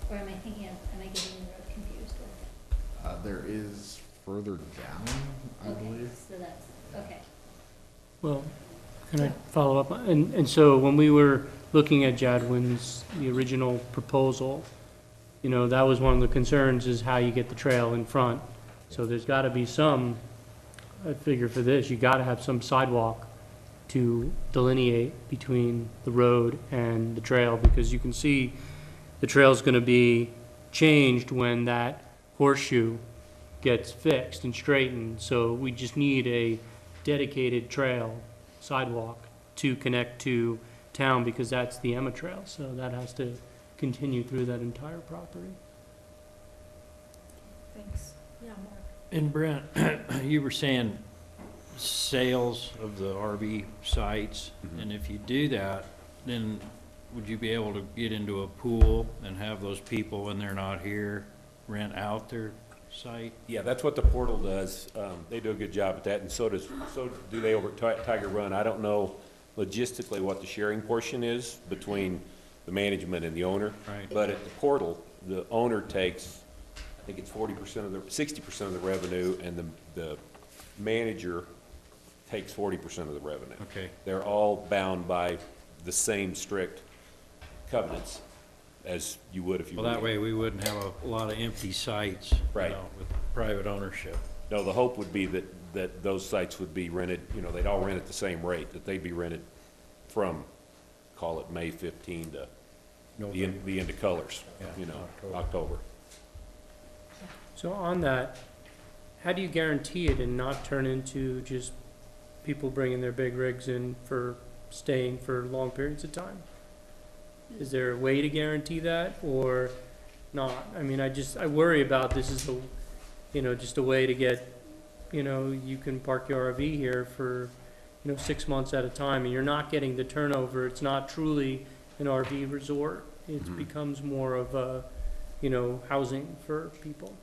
Or am I thinking of, am I getting the road confused with? There is further down, I Okay, believe. so that's, okay. Well, can I follow up? And so when we were looking at Jadwin's, the original proposal, you know, that was one of the concerns, is how you get the trail in front. So there's got to be some, I figure for this, you got to have some sidewalk to delineate between the road and the trail, because you can see the trail's going to be changed when that horseshoe gets fixed and straightened. So we just need a dedicated trail, sidewalk, to connect to town, because that's the Emma Trail. So that has to continue through that entire property. Thanks. Yeah, Mark. And Brent, you were saying sales of the RV sites, and if you do that, then would you be able to get into a pool and have those people, when they're not here, rent out their site? Yeah, that's what the portal does. They do a good job at that, and so do they over at Tiger Run. I don't know logistically what the sharing portion is between the management and the owner. Right. But at the portal, the owner takes, I think it's 40% of the, 60% of the revenue, and the manager takes 40% of the revenue. Okay. They're all bound by the same strict covenants as you would if you were. Well, that way we wouldn't have a lot of empty sites, you Right. know, with private ownership. No, the hope would be that those sites would be rented, you know, they'd all rent at the same rate, that they'd be rented from, call it May 15 to the end of colors, Yeah, you know, October. October. So on that, how do you guarantee it and not turn into just people bringing their big rigs in for staying for long periods of time? Is there a way to guarantee that or not? I mean, I worry about this is just a way to get, you can park your RV here for, 6 months at a time, and you're not getting the turnover. It's not truly an RV resort. It becomes more of a, housing for people.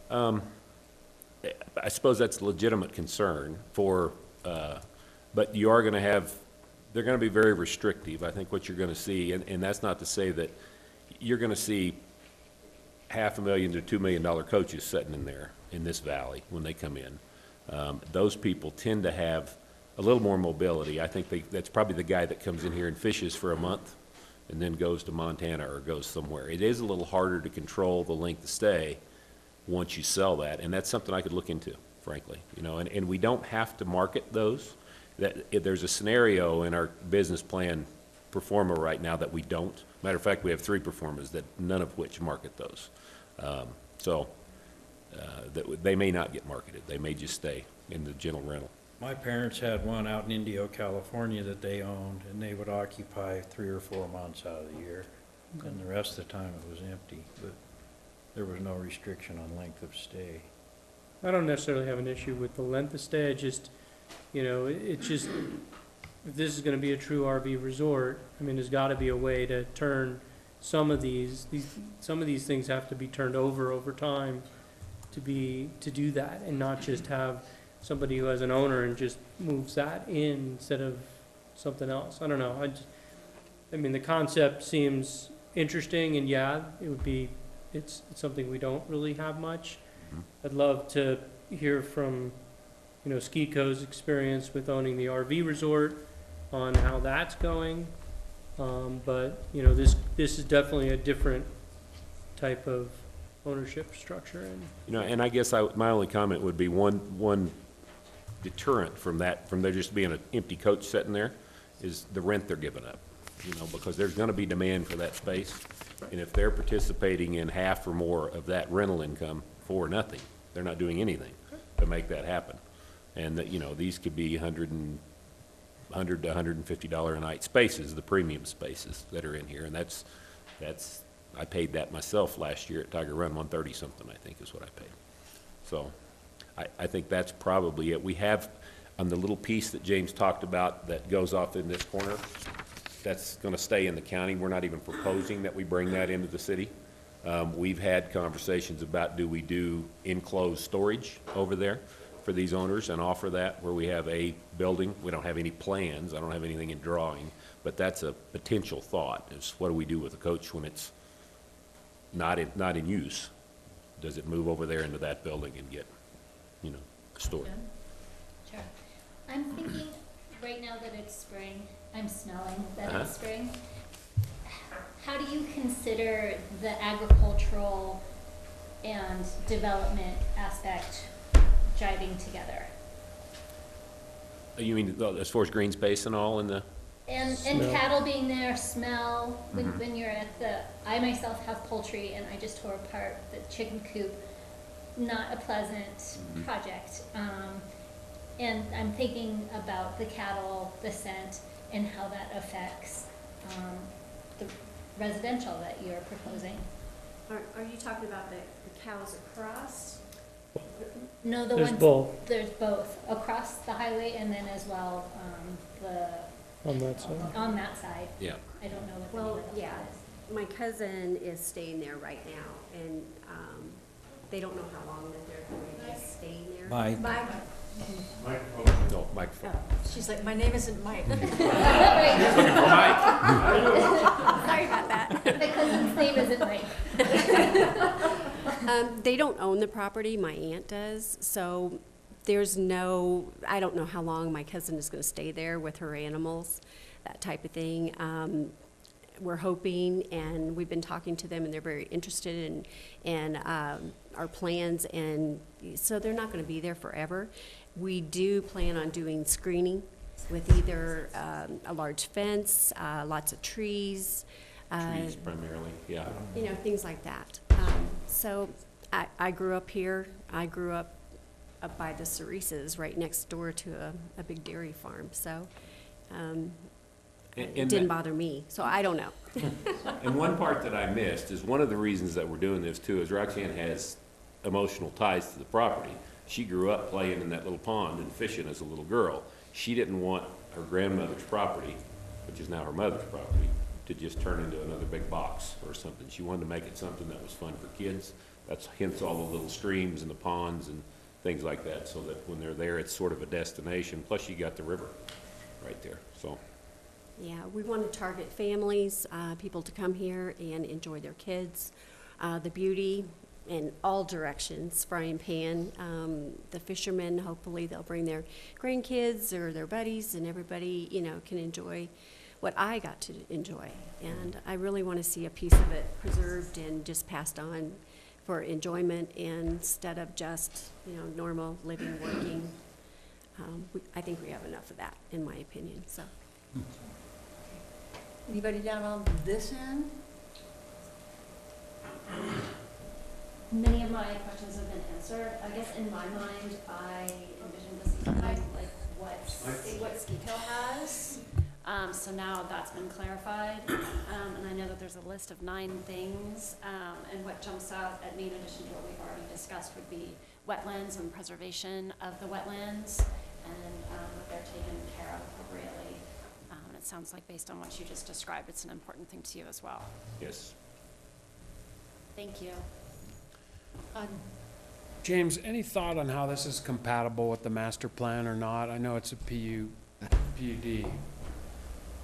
I suppose that's a legitimate concern for, but you are gonna have, they're gonna be very restrictive. I think what you're gonna see, and that's not to say that you're gonna see $500,000 to $2 million coaches sitting in there in this valley when they come in. Those people tend to have a little more mobility. I think that's probably the guy that comes in here and fishes for a month and then goes to Montana or goes somewhere. It is a little harder to control the length of stay once you sell that, and that's something I could look into, frankly. You know, and we don't have to market those. That if there's a scenario in our business plan performer right now that we don't. Matter of fact, we have 3 performers that none of which market those. That they may not get marketed. They may just stay in the general rental. My parents had one out in Indio, California that they owned, and they would occupy 3 or 4 months out of the year. And the rest of the time it was empty, but there was no restriction on length of stay. I don't necessarily have an issue with the length of stay, I just, you know, it's just, if this is gonna be a true RV resort, I mean, there's gotta be a way to turn some of these things have to be turned over time to do that, and not just have somebody who has an owner and just moves that in instead of something else. I don't know, I mean, the concept seems interesting, and yeah, it's something we don't really have much. I'd love to hear from, you know, Skico's experience with owning the RV resort on how that's going. But, you know, this is definitely a different type of ownership structure. And You know, and I guess my only comment would be one deterrent from there just being an empty coach sitting there is the rent they're giving up. You know, because there's gonna be demand for that space. And if they're participating in half or more of that rental income for nothing, they're not doing anything to make that happen. And that, you know, these could be $100 to $150 a night spaces, the premium spaces that are in here. And that's, I paid that myself last year at Tiger Run, $130 something, I think is what I paid. So I think that's probably it. We have, on the little piece that James talked about that goes off in this corner, that's gonna stay in the county. We're not even proposing that we bring that into the city. We've had conversations about, do we do enclosed storage over there for these owners and offer that where we have a building? We don't have any plans. I don't have anything in drawing, but that's a potential thought, is what do we do with a coach when it's not in use? Does it move over there into that building and get, you know, stored? Sure. I'm thinking right now that it's spring, I'm smelling that it's spring. How do you consider the agricultural and development aspect jiving together? You mean as far as green space and all in the? And cattle being there, smell, when you're I myself have poultry and I just tore apart the chicken coop, not a pleasant project. And I'm thinking about the cattle, the scent, and how that affects the residential that you're proposing. Are you talking about the cows across? No, the There's ones, both. there's both, across the highway and then as well, on that side. on that side. Yeah. I don't know what the Well, name of the yeah, lot is. my cousin is staying there right now, and they don't know how long that they're going to be staying there. Mike, No, microphone. She's like, my name isn't Mike. Sorry about that. My cousin's name isn't Mike. They don't own the property, my aunt does, so there's no, I don't know how long my cousin is gonna stay there with her animals, that type of thing. We're hoping, and we've been talking to them, and they're very interested in our plans, and so they're not gonna be there forever. We do plan on doing screening with either a large fence, lots of trees. Trees primarily, yeah. You know, things like that. So I grew up here. I grew up by the Cerises, right next door to a big dairy farm. So it didn't bother me. So I don't know. And one part that I missed is one of the reasons that we're doing this too is Roxanne has emotional ties to the property. She grew up playing in that little pond and fishing as a little girl. She didn't want her grandmother's property, which is now her mother's property, to just turn into another big box or something. She wanted to make it something that was fun for kids. That's hence all the little streams and the ponds and things like that, so that when they're there, it's sort of a destination. Plus you got the river right there, so. Yeah, we want to target families, people to come here and enjoy their kids. The beauty in all directions, frying pan. The fishermen, hopefully they'll bring their grandkids or their buddies, and everybody, you know, can enjoy what I got to enjoy. And I really want to see a piece of it preserved and just passed on for enjoyment instead of just, you know, normal living, working. I think we have enough of that, in my opinion, so. Anybody down on this end? Many of my questions have been answered. I guess in my mind, I envisioned this as kind of like what Ski Hill has. So now that's been clarified. And I know that there's a list of 9 things. And what jumps out at me, in addition to what we've already discussed, would be wetlands and preservation of the wetlands, and that they're taken care of appropriately. And it sounds like, based on what you just described, it's an important thing to you as well. Yes. Thank you. James, any thought on how this is compatible with the master plan or not? I know it's a PUD.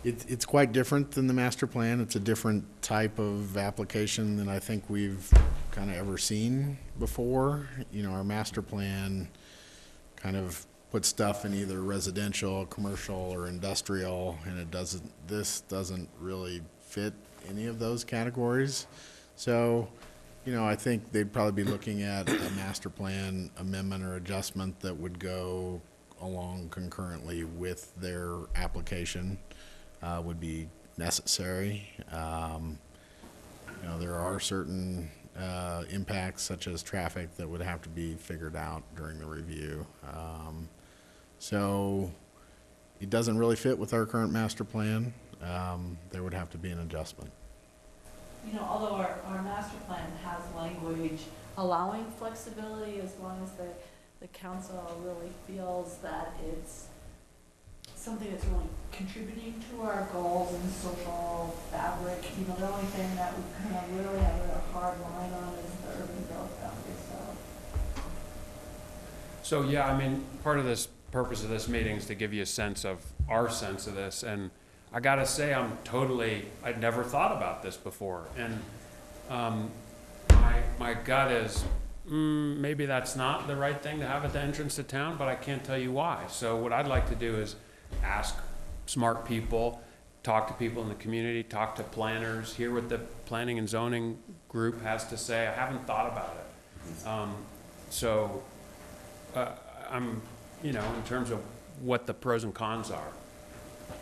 It's quite different than the master plan. It's a different type of application than I think we've kind of ever seen before. You know, our master plan kind of puts stuff in either residential, commercial, or industrial, and this doesn't really fit any of those categories. So, you know, I think they'd probably be looking at a master plan amendment or adjustment that would go along concurrently with their application, would be necessary. You know, there are certain impacts such as traffic that would have to be figured out during the review. So it doesn't really fit with our current master plan. There would have to be an adjustment. You know, although our master plan has language allowing flexibility, as long as the council really feels that it's something that's really contributing to our goals and social fabric. You know, the only thing that we kind of really have a hard line on is the urban growth boundary, So, yeah, I mean, part of this purpose of this meeting is to give you a sense of our sense of this. And I gotta say, I'd never thought about this before. And my gut is, maybe that's not the right thing to have at the entrance to town, but I can't tell you why. So what I'd like to do is ask smart people, talk to people in the community, talk to planners, hear what the planning and zoning group has to say. I haven't thought about it. I'm, you know, in terms of what the pros and cons are.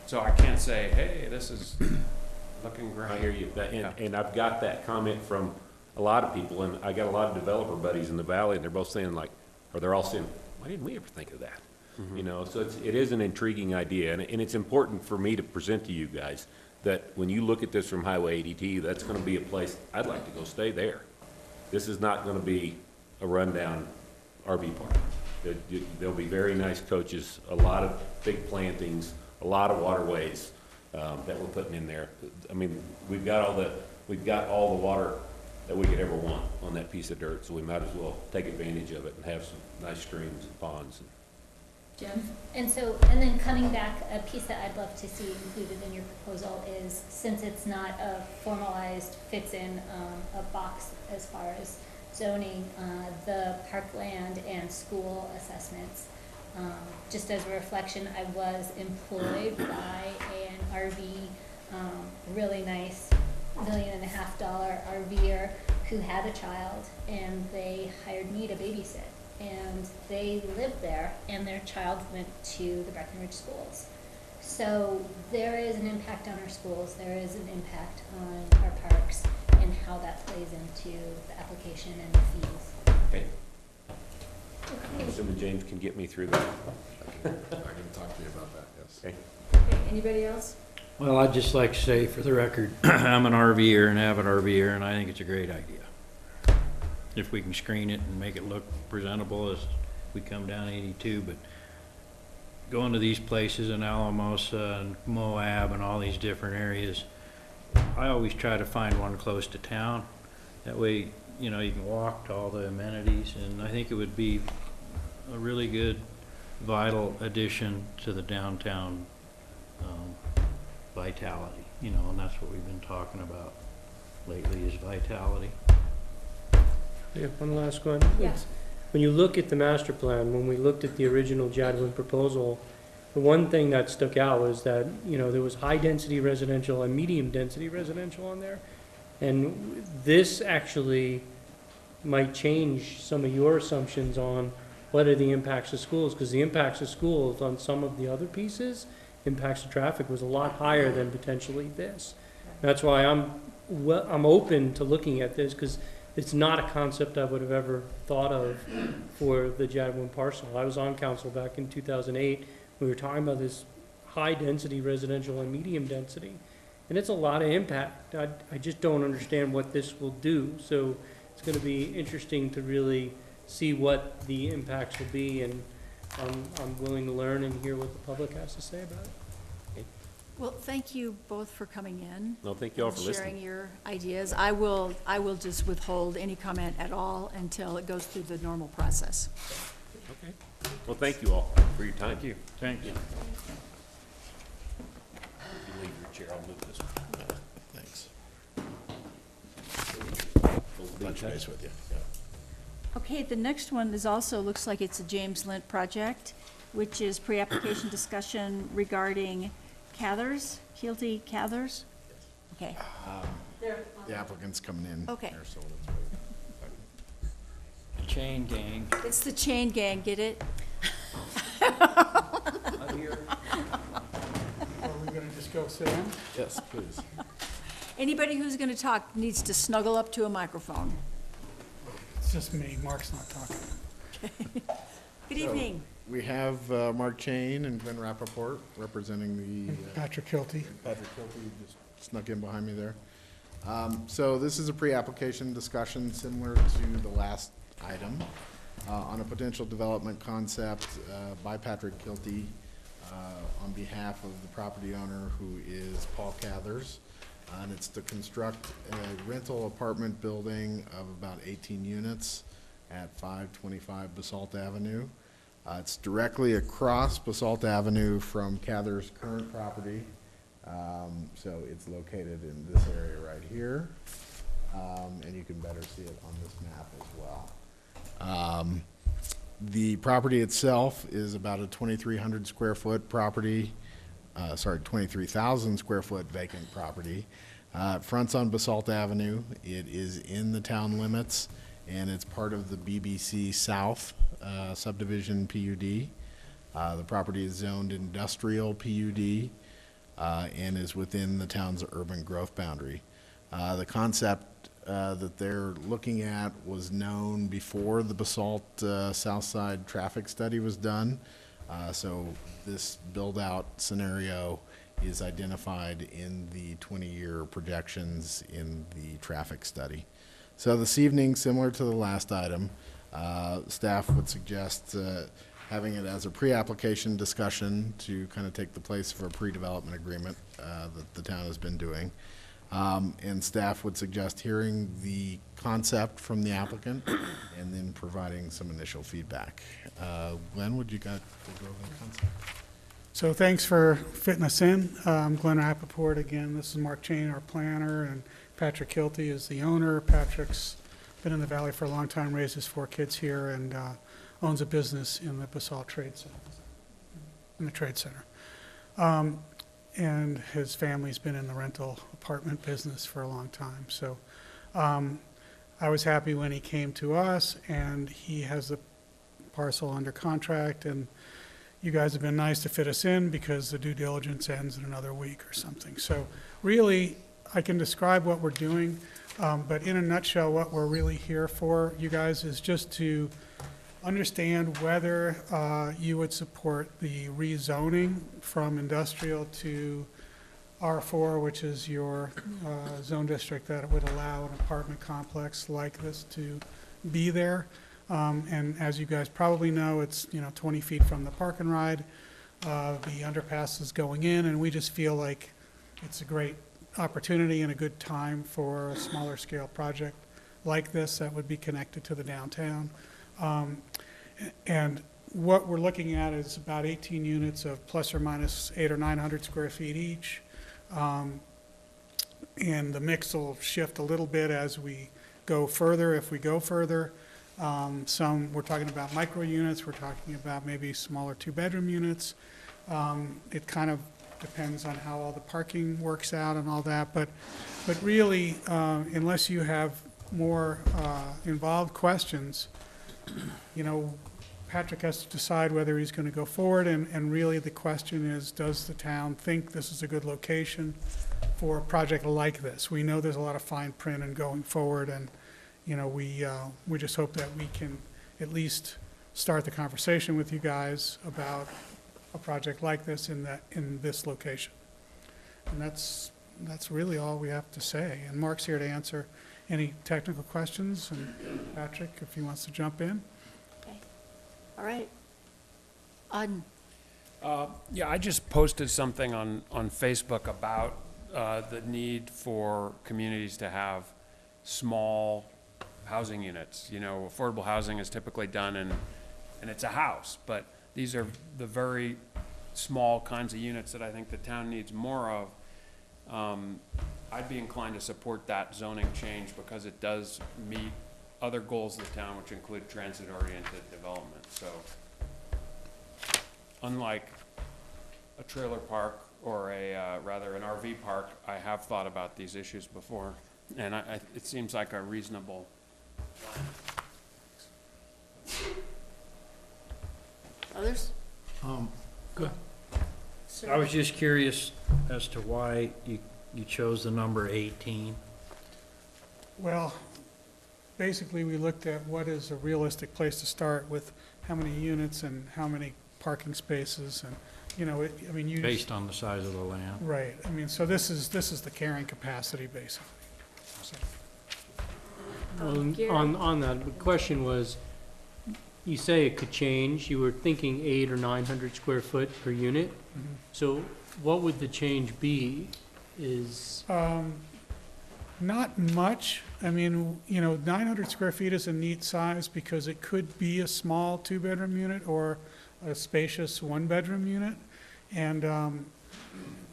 So I can't say, hey, this is looking great. I hear you. And I've got that comment from a lot of people, and I got a lot of developer buddies in the valley, and they're both saying like, or they're all saying, why didn't we ever think of that? Mm-hmm. You know, so it is an intriguing idea, and it's important for me to present to you guys that when you look at this from Highway 80T, that's going to be a place I'd like to go stay there. This is not going to be a rundown RV park. There'll be very nice coaches, a lot of big plantings, a lot of waterways that we're putting in there. I mean, we've got all the water that we could ever want on that piece of dirt, so we might as well take advantage of it and have some nice streams and ponds. Jim? And then coming back, a piece that I'd love to see included in your proposal is, since it's not a formalized, fits in a box as far as zoning, the parkland and school assessments. Just as a reflection, I was employed by an RV, really nice $1.5 million RVer who had a child, and they hired me to babysit. And they lived there, and their child went to the Breckenridge schools. So there is an impact on our schools, there is an impact on our parks, and how that plays into the application and the fees. Okay. I'm assuming James can get me through that. I can talk to you about that, yes. Okay. Okay, anybody else? Well, I'd just like to say, for the record, I'm an RVer, an avid RVer, and I think it's a great idea. If we can screen it and make it look presentable as we come down 82, but going to these places in Alamosa and Moab and all these different areas, I always try to find one close to town. That way, you know, you can walk to all the amenities, and I think it would be a really good, vital addition to the downtown vitality, you know, and that's what we've been talking about lately, is vitality. Yeah, one last one. Yeah. It's- When you look at the master plan, when we looked at the original Jadwin proposal, the one thing that stuck out was that, you know, there was high-density residential and medium-density residential on there. And this actually might change some of your assumptions on what are the impacts of schools, because the impacts of schools on some of the other pieces, impacts of traffic was a lot higher than potentially this. That's why I'm open to looking at this, because it's not a concept I would have ever thought of for the Jadwin parcel. I was on council back in 2008. We were talking about this high-density residential and medium-density, and it's a lot of impact. I just don't understand what this will do, so it's going to be interesting to really see what the impacts will be, and I'm willing to learn and hear what the public has to say about it. Well, thank you both for coming in. No, thank you all for and listening. Sharing your ideas. I will just withhold any comment at all until it goes through the normal process. Okay. Well, thank you all for your time. Thank you. Thank you. You leave your chair, I'll move this one. Thanks. Touch base with you. Okay, the next one is also, looks like it's a James Lint project, which is pre-application discussion regarding Keelty Cathers? Okay. The applicant's coming in. Okay. here, so let's wait. Chain gang. It's the chain gang, get it? Are we gonna just go sit down? Yes, please. Anybody who's gonna talk needs to snuggle up to a microphone. It's just me, Mark's not talking. Good evening. We have Mark Chain and Glenn Rappaport representing the Patrick Kilty. Patrick Kilty just snuck in behind me there. So this is a pre-application discussion similar to the last item on a potential development concept by Patrick Kilty on behalf of the property owner, who is Paul Cathers. And it's to construct a rental apartment building of about 18 units at 525 Basalt Avenue. It's directly across Basalt Avenue from Cather's current property. So it's located in this area right here. And you can better see it on this map as well. The property itself is about a 2,300 square foot property, 23,000 square foot vacant property. It fronts on Basalt Avenue. It is in the town limits, and it's part of the BBC South subdivision PUD. The property is zoned industrial PUD and is within the town's urban growth boundary. The concept that they're looking at was known before the Basalt South Side traffic study was done. So this build-out scenario is identified in the 20-year projections in the traffic study. So this evening, similar to the last item, staff would suggest having it as a pre-application discussion to kind of take the place of a pre-development agreement that the town has been doing. And staff would suggest hearing the concept from the applicant and then providing some initial feedback. Glenn, would you go over the concept? So thanks for fitting us in. Glenn Rappaport again. This is Mark Chain, our planner, and Patrick Kilty is the owner. Patrick's been in the valley for a long time, raised his 4 kids here, and owns a business in the Basalt Trade Center, in the Trade Center. And his family's been in the rental apartment business for a long time. So I was happy when he came to us, and he has the parcel under contract, and you guys have been nice to fit us in because the due diligence ends in another week or something. So really, I can describe what we're doing, but in a nutshell, what we're really here for, you guys, is just to understand whether you would support the rezoning from industrial to R4, which is your zone district that would allow an apartment complex like this to be there. And as you guys probably know, it's 20 feet from the park and ride. The underpass is going in, and we just feel like it's a great opportunity and a good time for a smaller scale project like this that would be connected to the downtown. And what we're looking at is about 18 units of plus or minus 800 or 900 square feet each. And the mix will shift a little bit as we go further if we go further. Some, we're talking about micro units, we're talking about maybe smaller two-bedroom units. It kind of depends on how all the parking works out and all that, but really, unless you have more involved questions, you know, Patrick has to decide whether he's going to go forward, and really the question is, does the town think this is a good location for a project like this? We know there's a lot of fine print in going forward, and, you know, we just hope that we can at least start the conversation with you guys about a project like this in this location. And that's really all we have to say. And Mark's here to answer any technical questions, and Patrick, if he wants to jump in. All right. Yeah, I just posted something on Facebook about the need for communities to have small housing units. You know, affordable housing is typically done and it's a house, but these are the very small kinds of units that I think the town needs more of. I'd be inclined to support that zoning change because it does meet other goals of the town, which include transit-oriented development. So, unlike a trailer park or rather an RV park, I have thought about these issues before, and it seems like a reasonable plan. Others? Good. I was just curious as to why you chose the number 18. Well, basically, we looked at what is a realistic place to start with how many units and how many parking spaces, and, you know, I mean, you. Based on the size of the land. Right, I mean, so this is the carrying capacity, basically. So, Well, on that, the question was, you say it could change, you were thinking 800 or 900 square foot per unit. So what would the change be? Not much. I mean, you know, 900 square feet is a neat size because it could be a small two-bedroom unit or a spacious one-bedroom unit. And,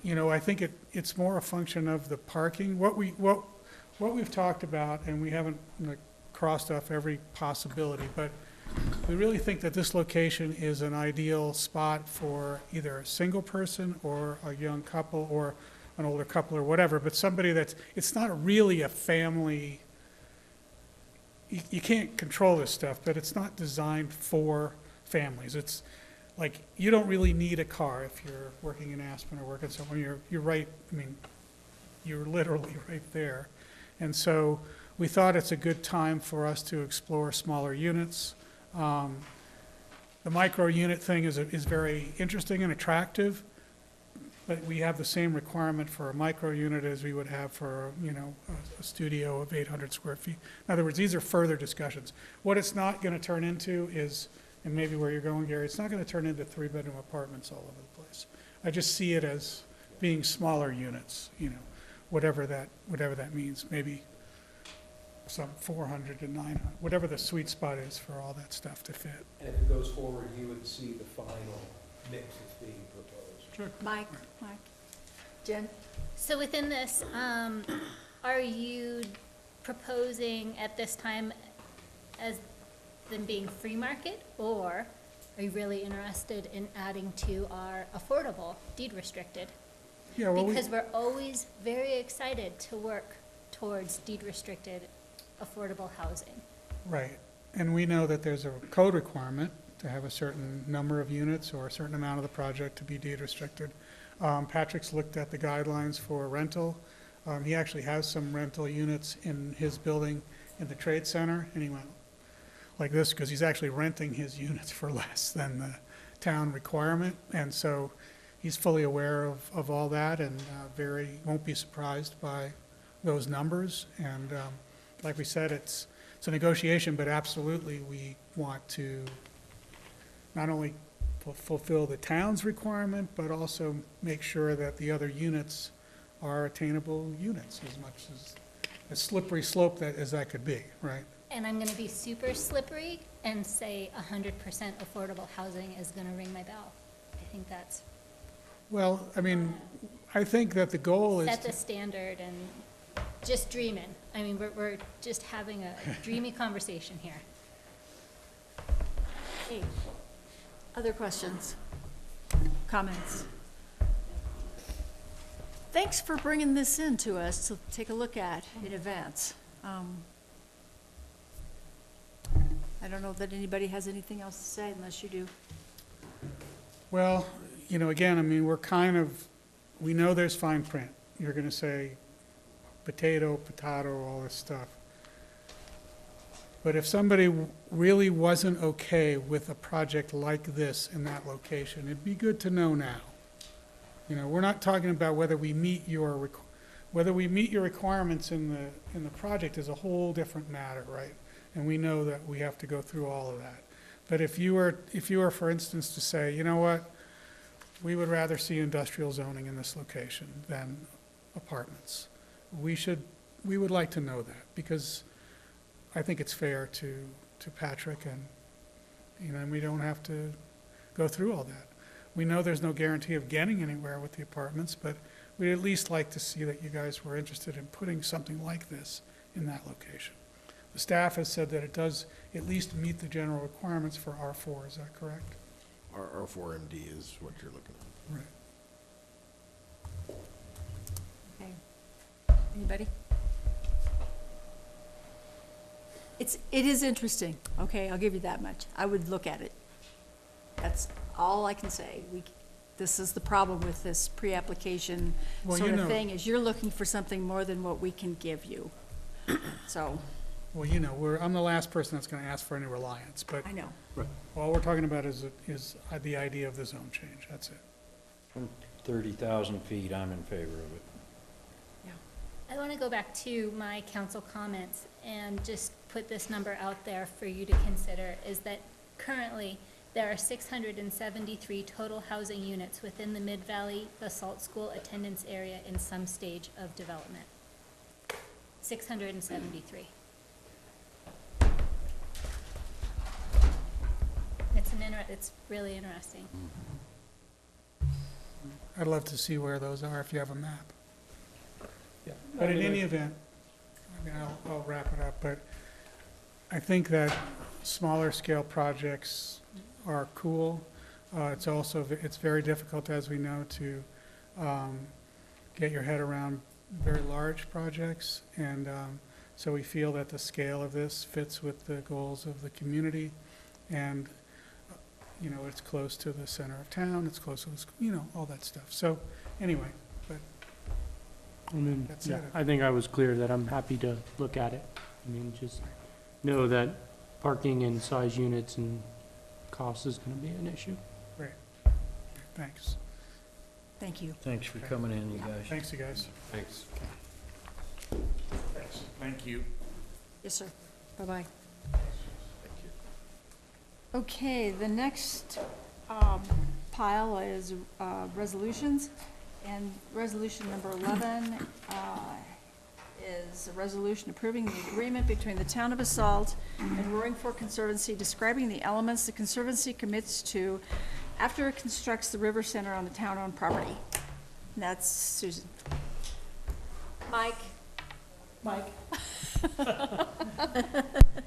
you know, I think it's more a function of the parking. What we've talked about, and we haven't, like, crossed off every possibility, but we really think that this location is an ideal spot for either a single person or a young couple or an older couple or whatever, but somebody it's not really a family. You can't control this stuff, but it's not designed for families. It's like, you don't really need a car if you're working in Aspen or working somewhere. You're right, I mean, you're literally right there. And so we thought it's a good time for us to explore smaller units. The micro unit thing is very interesting and attractive, but we have the same requirement for a micro unit as we would have for, you know, a studio of 800 square feet. In other words, these are further discussions. What it's not going to turn into is, and maybe where you're going, Gary, it's not going to turn into three-bedroom apartments all over the place. I just see it as being smaller units, you know, whatever that means. Maybe some 400 to 900, whatever the sweet spot is for all that stuff to fit. And if it goes forward, you would see the final mix that's being proposed. Sure. Mike, Jen? So within this, are you proposing at this time as them being free market, or are you really interested in adding to our affordable deed restricted? Yeah, well, Because we're always very excited to work towards deed restricted affordable housing. right. And we know that there's a code requirement to have a certain number of units or a certain amount of the project to be deed restricted. Patrick's looked at the guidelines for rental. He actually has some rental units in his building in the Trade Center, and he went like this because he's actually renting his units for less than the town requirement. And so he's fully aware of all that, and won't be surprised by those numbers. And like we said, it's a negotiation, but absolutely we want to not only fulfill the town's requirement, but also make sure that the other units are attainable units, as much as slippery slope as that could be, right? And I'm gonna be super slippery and say 100% affordable housing is gonna ring my bell. I think that's, Well, I mean, I think that the goal is set the standard and just dreaming. I mean, we're just having a dreamy conversation here. Okay. Other questions? Comments? Thanks for bringing this in to us to take a look at in advance. I don't know that anybody has anything else to say unless you do. Well, you know, again, I mean, we know there's fine print. You're gonna say potato, all this stuff. But if somebody really wasn't okay with a project like this in that location, it'd be good to know now. You know, we're not talking about whether we meet your requirements in the project is a whole different matter, right? And we know that we have to go through all of that. But if you were, for instance, to say, you know what, we would rather see industrial zoning in this location than apartments, we would like to know that, because I think it's fair to Patrick, and, you know, and we don't have to go through all that. We know there's no guarantee of getting anywhere with the apartments, but we'd at least like to see that you guys were interested in putting something like this in that location. The staff has said that it does at least meet the general requirements for R4, is that correct? R4MD is what you're looking at. Right. Okay. Anybody? It is interesting, okay, I'll give you that much. I would look at it. That's all I can say. This is the problem with this pre-application Well, sort you of know- thing, is you're looking for something more than what we can give you. So, Well, you know, I'm the last person that's gonna ask for any reliance, but I know. all we're talking about is the idea of the zone change, that's it. From 30,000 feet, I'm in favor of it. I want to go back to my council comments and just put this number out there for you to consider, is that currently there are 673 total housing units within the Mid-Valley Basalt School attendance area in some stage of development. 673. It's really interesting. I'd love to see where those are if you have a map. Yeah. But in any event, I mean, I'll wrap it up, but I think that smaller scale projects are cool. It's also, it's very difficult, as we know, to get your head around very large projects. And so we feel that the scale of this fits with the goals of the community. And, you know, it's close to the center of town, it's close to the, you know, all that stuff. So anyway, but I mean, That's yeah, it. I think I was clear that I'm happy to look at it. I mean, just know that parking and size units and cost is gonna be an issue. thanks. Thank you. Thanks for coming in, you guys. Thanks, you guys. Thanks. Thanks. Thank you. Yes, sir. Bye-bye. Okay, the next pile is resolutions, and resolution number 11 is a resolution approving the agreement between the Town of Basalt and Roaring Fork Conservancy describing the elements the Conservancy commits to after it constructs the River Center on the town-owned property. And that's Susan. Mike?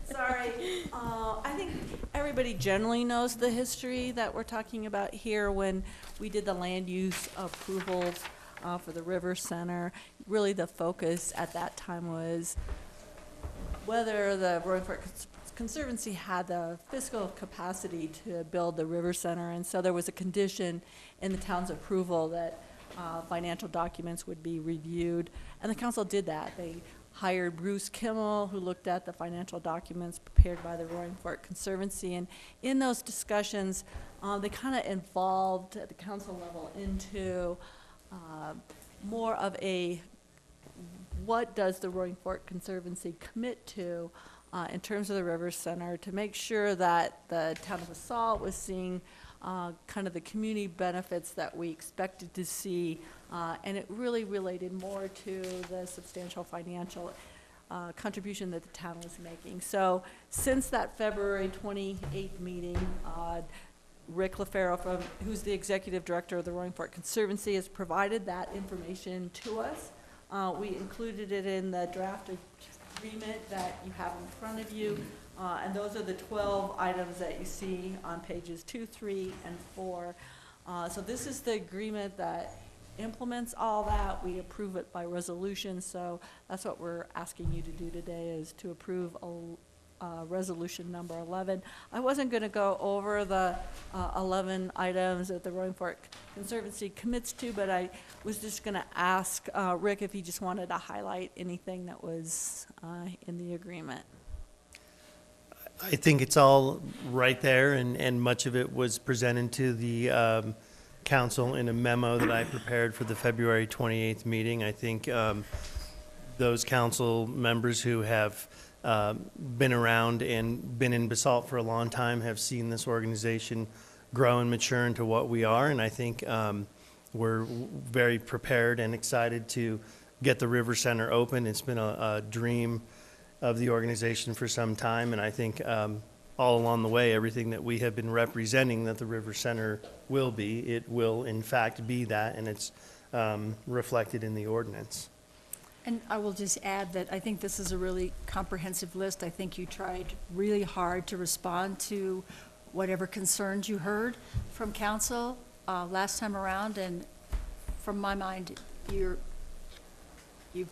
Sorry. I think everybody generally knows the history that we're talking about here when we did the land use approvals for the River Center. Really, the focus at that time was whether the Roaring Fork Conservancy had the fiscal capacity to build the River Center. And so there was a condition in the town's approval that financial documents would be reviewed. And the council did that. They hired Bruce Kimmel, who looked at the financial documents prepared by the Roaring Fork Conservancy. And in those discussions, they kind of evolved at the council level into more of a, what does the Roaring Fork Conservancy commit to in terms of the River Center to make sure that the town of Basalt was seeing kind of the community benefits that we expected to see, and it really related more to the substantial financial contribution that the town was making. So since that February 28th meeting, Rick LaFaro, who's the executive director of the Roaring Fork Conservancy, has provided that information to us. We included it in the draft agreement that you have in front of you. And those are the 12 items that you see on pages 2, 3, and 4. So this is the agreement that implements all that. We approve it by resolution, so that's what we're asking you to do today, is to approve resolution number 11. I wasn't going to go over the 11 items that the Roaring Fork Conservancy commits to, but I was just going to ask Rick if he just wanted to highlight anything that was in the agreement. I think it's all right there, and much of it was presented to the council in a memo that I prepared for the February 28th meeting. I think those council members who have been around and been in Basalt for a long time have seen this organization grow and mature into what we are, and I think we're very prepared and excited to get the River Center open. It's been a dream of the organization for some time, and I think all along the way, everything that we have been representing that the River Center will be, it will in fact be that, and it's reflected in the ordinance. And I will just add that I think this is a really comprehensive list. I think you tried really hard to respond to whatever concerns you heard from council last time around, and from my mind, you've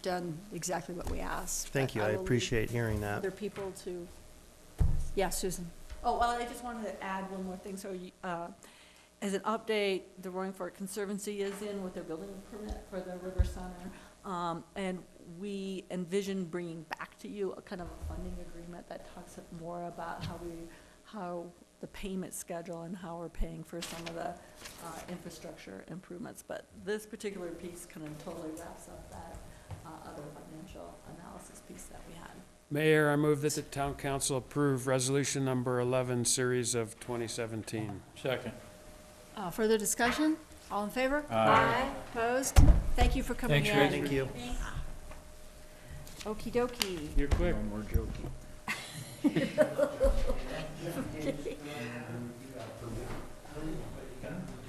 done exactly what we asked. Thank you. I appreciate hearing that. Other people to. Yeah, Susan. Oh, well, I just wanted to add one more thing. So as an update, the Roaring Fork Conservancy is in with their building permit for the River Center. And we envision bringing back to you a kind of a funding agreement that talks more about how the payment schedule and how we're paying for some of the infrastructure improvements. But this particular piece kind of totally wraps up that other financial analysis piece that we had. Mayor, I move that the town council approve resolution number 11, series of 2017. Second. Further discussion? All in favor? Aye. Opposed? Thank you for coming in. Thanks, Thank you. Okie dokie. You're quick. No more joking.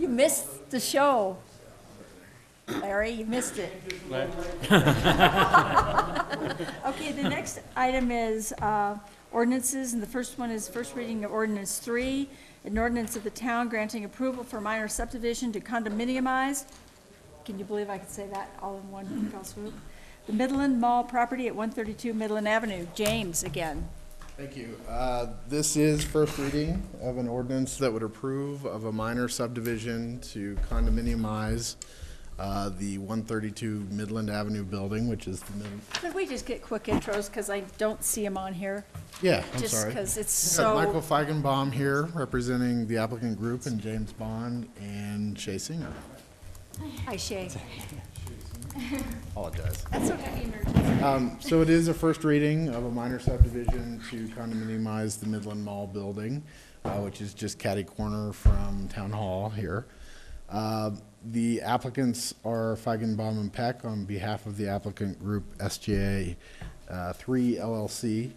You missed the show, Larry, you missed it. Okay, the next item is ordinances, and the first one is first reading of ordinance 3, an ordinance of the town granting approval for minor subdivision to condominiumize. Can you believe I could say that all in one fell swoop? The Midland Mall property at 132 Midland Avenue. James again. Thank you. This is first reading of an ordinance that would approve of a minor subdivision to condominiumize the 132 Midland Avenue building, which is the middle. Could we just get quick intros, because I don't see them on here? Yeah, I'm Just sorry. because it's We've got so, Michael Feigenbaum here representing the applicant group, and James Bond and Shay Singer. hi Shay. Apologize. That's okay. So it is a first reading of a minor subdivision to condominiumize the Midland Mall building, which is just catty corner from Town Hall here. The applicants are Feigenbaum and Peck on behalf of the applicant group SGA 3 LLC.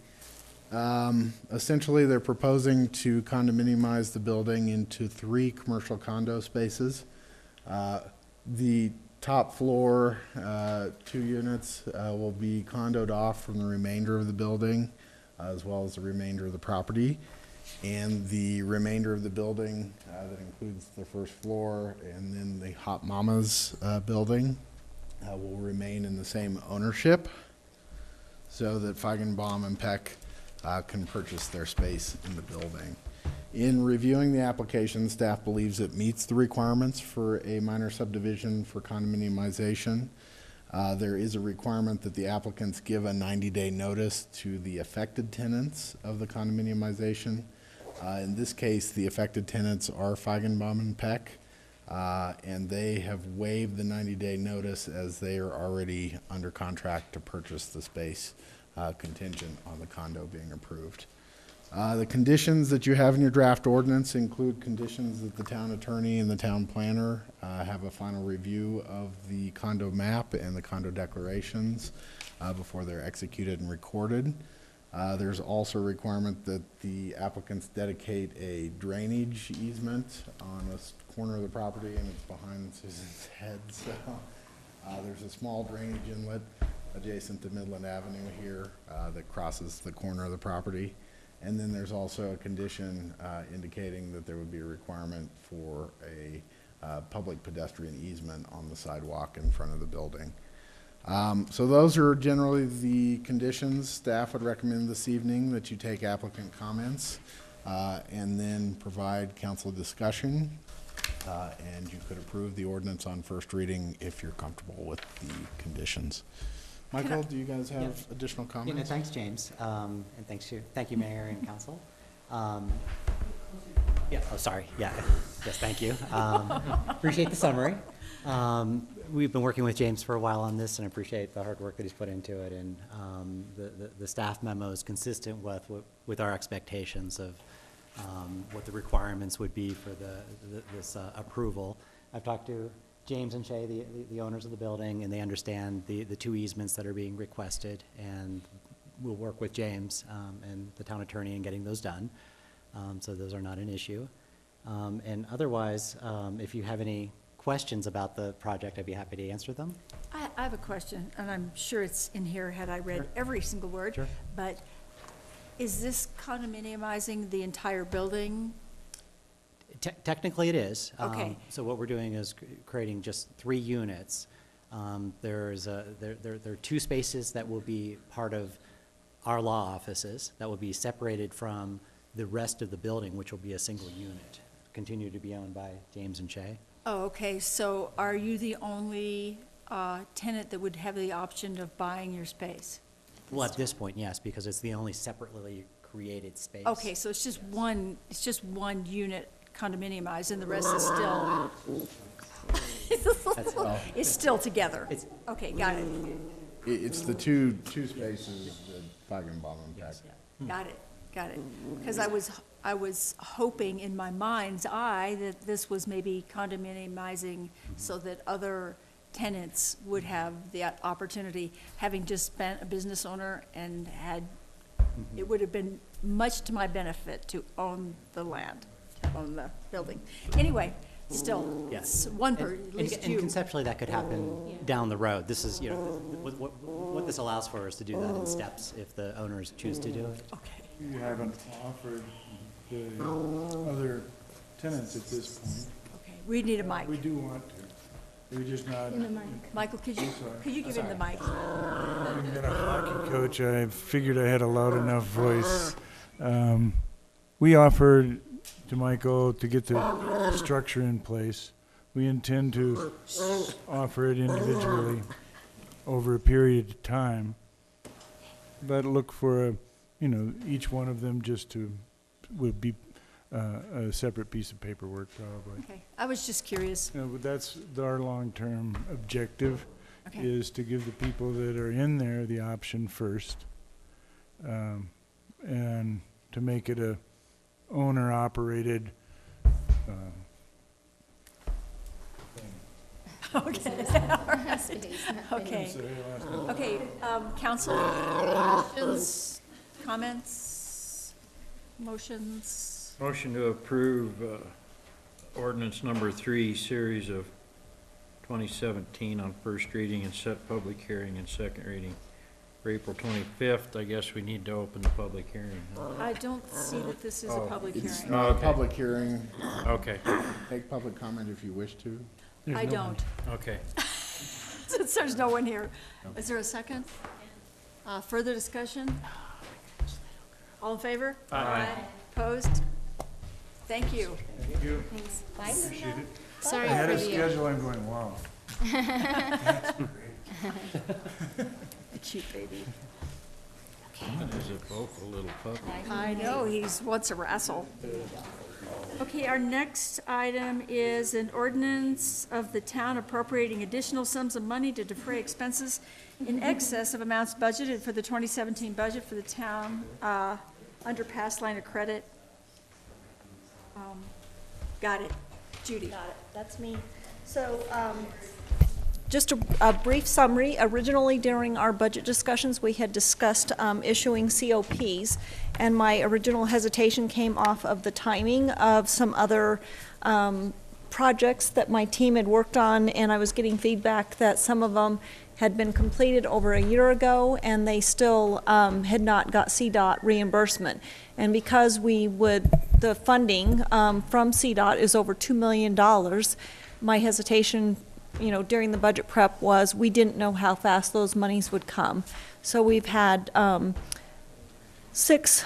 Essentially, they're proposing to condominiumize the building into 3 commercial condo spaces. The top floor, 2 units, will be condoed off from the remainder of the building, as well as the remainder of the property. And the remainder of the building, that includes the first floor and then the Hot Mama's building, will remain in the same ownership, so that Feigenbaum and Peck can purchase their space in the building. In reviewing the application, staff believes it meets the requirements for a minor subdivision for condominiumization. There is a requirement that the applicants give a 90-day notice to the affected tenants of the condominiumization. In this case, the affected tenants are Feigenbaum and Peck, and they have waived the 90-day notice as they are already under contract to purchase the space contingent on the condo being approved. The conditions that you have in your draft ordinance include conditions that the town attorney and the town planner have a final review of the condo map and the condo declarations before they're executed and recorded. There's also a requirement that the applicants dedicate a drainage easement on a corner of the property, and it's behind Susan's head, so There's a small drainage inlet adjacent to Midland Avenue here that crosses the corner of the property. And then there's also a condition indicating that there would be a requirement for a public pedestrian easement on the sidewalk in front of the building. So those are generally the conditions. Staff would recommend this evening that you take applicant comments and then provide council discussion. And you could approve the ordinance on first reading if you're comfortable with the conditions. Michael, do you guys have additional comments? Thanks, James, and thank you, Mayor and Council. Yes, thank you. Appreciate the summary. We've been working with James for a while on this, and appreciate the hard work that he's put into it. And the staff memo is consistent with our expectations of what the requirements would be for this approval. I've talked to James and Shay, the owners of the building, and they understand the two easements that are being requested, and we'll work with James and the town attorney in getting those done. So those are not an issue. And otherwise, if you have any questions about the project, I'd be happy to answer them. I have a question, and I'm sure it's in here had I read every single word. Sure. But is this condominiumizing the entire building? Technically, it is. Okay. So what we're doing is creating just 3 units. There are 2 spaces that will be part of our law offices that will be separated from the rest of the building, which will be a single unit, continue to be owned by James and Shay. Oh, okay, so are you the only tenant that would have the option of buying your space? Well, at this point, yes, because it's the only separately created space. Okay, so it's just one unit condominiumized, and the rest is still, it's still together. Okay, got it. It's the two spaces, the Feigenbaum impact. Got it. Because I was hoping in my mind's eye that this was maybe condominiumizing so that other tenants would have the opportunity, having just been a business owner and it would have been much to my benefit to own the land, to own the building. Anyway, still, Yes. one per, And- at least and two. conceptually, that could happen down the road. This is, what this allows for is to do that in steps if the owners choose to do it. Okay. You haven't offered the other tenants at this point. Okay, we need a mic. We do want to. We're just not. Michael, could you give him the mic? Having been a hockey coach, I figured I had a loud enough voice. We offered to Michael to get the structure in place. We intend to offer it individually over a period of time, but look for each one of them would be a separate piece of paperwork probably. Okay, I was just curious. But that's our long-term objective, Okay. is to give the people that are in there the option first, and to make it a owner-operated Okay. Okay, council, questions, comments, motions? Motion to approve ordinance number 3, series of 2017 on first reading and set public hearing and second reading for April 25th. I guess we need to open the public hearing. Huh? I don't see that this is a public It's hearing. not a public hearing. Okay, Take public comment if you wish to. I don't, okay. since there's no one here. Is there a second? Further discussion? All in favor? Aye. Opposed? Thank you. Thank you. Bye, Appreciate it. Sorry I had for a the, schedule, I'm going, wow. A cute baby. That is a vocal little puppy. I know, wants a wrestle. Okay, our next item is an ordinance of the town appropriating additional sums of money to defray expenses in excess of amounts budgeted for the 2017 budget for the town, underpass line of credit. Got it. Judy. Got it, that's me. So, just a brief summary. Originally, during our budget discussions, we had discussed issuing COPs, and my original hesitation came off of the timing of some other projects that my team had worked on, and I was getting feedback that some of them had been completed over a year ago, and they still had not got CDOT reimbursement. And because the funding from CDOT is over $2 million, my hesitation, during the budget prep was we didn't know how fast those monies would come. So we've had 6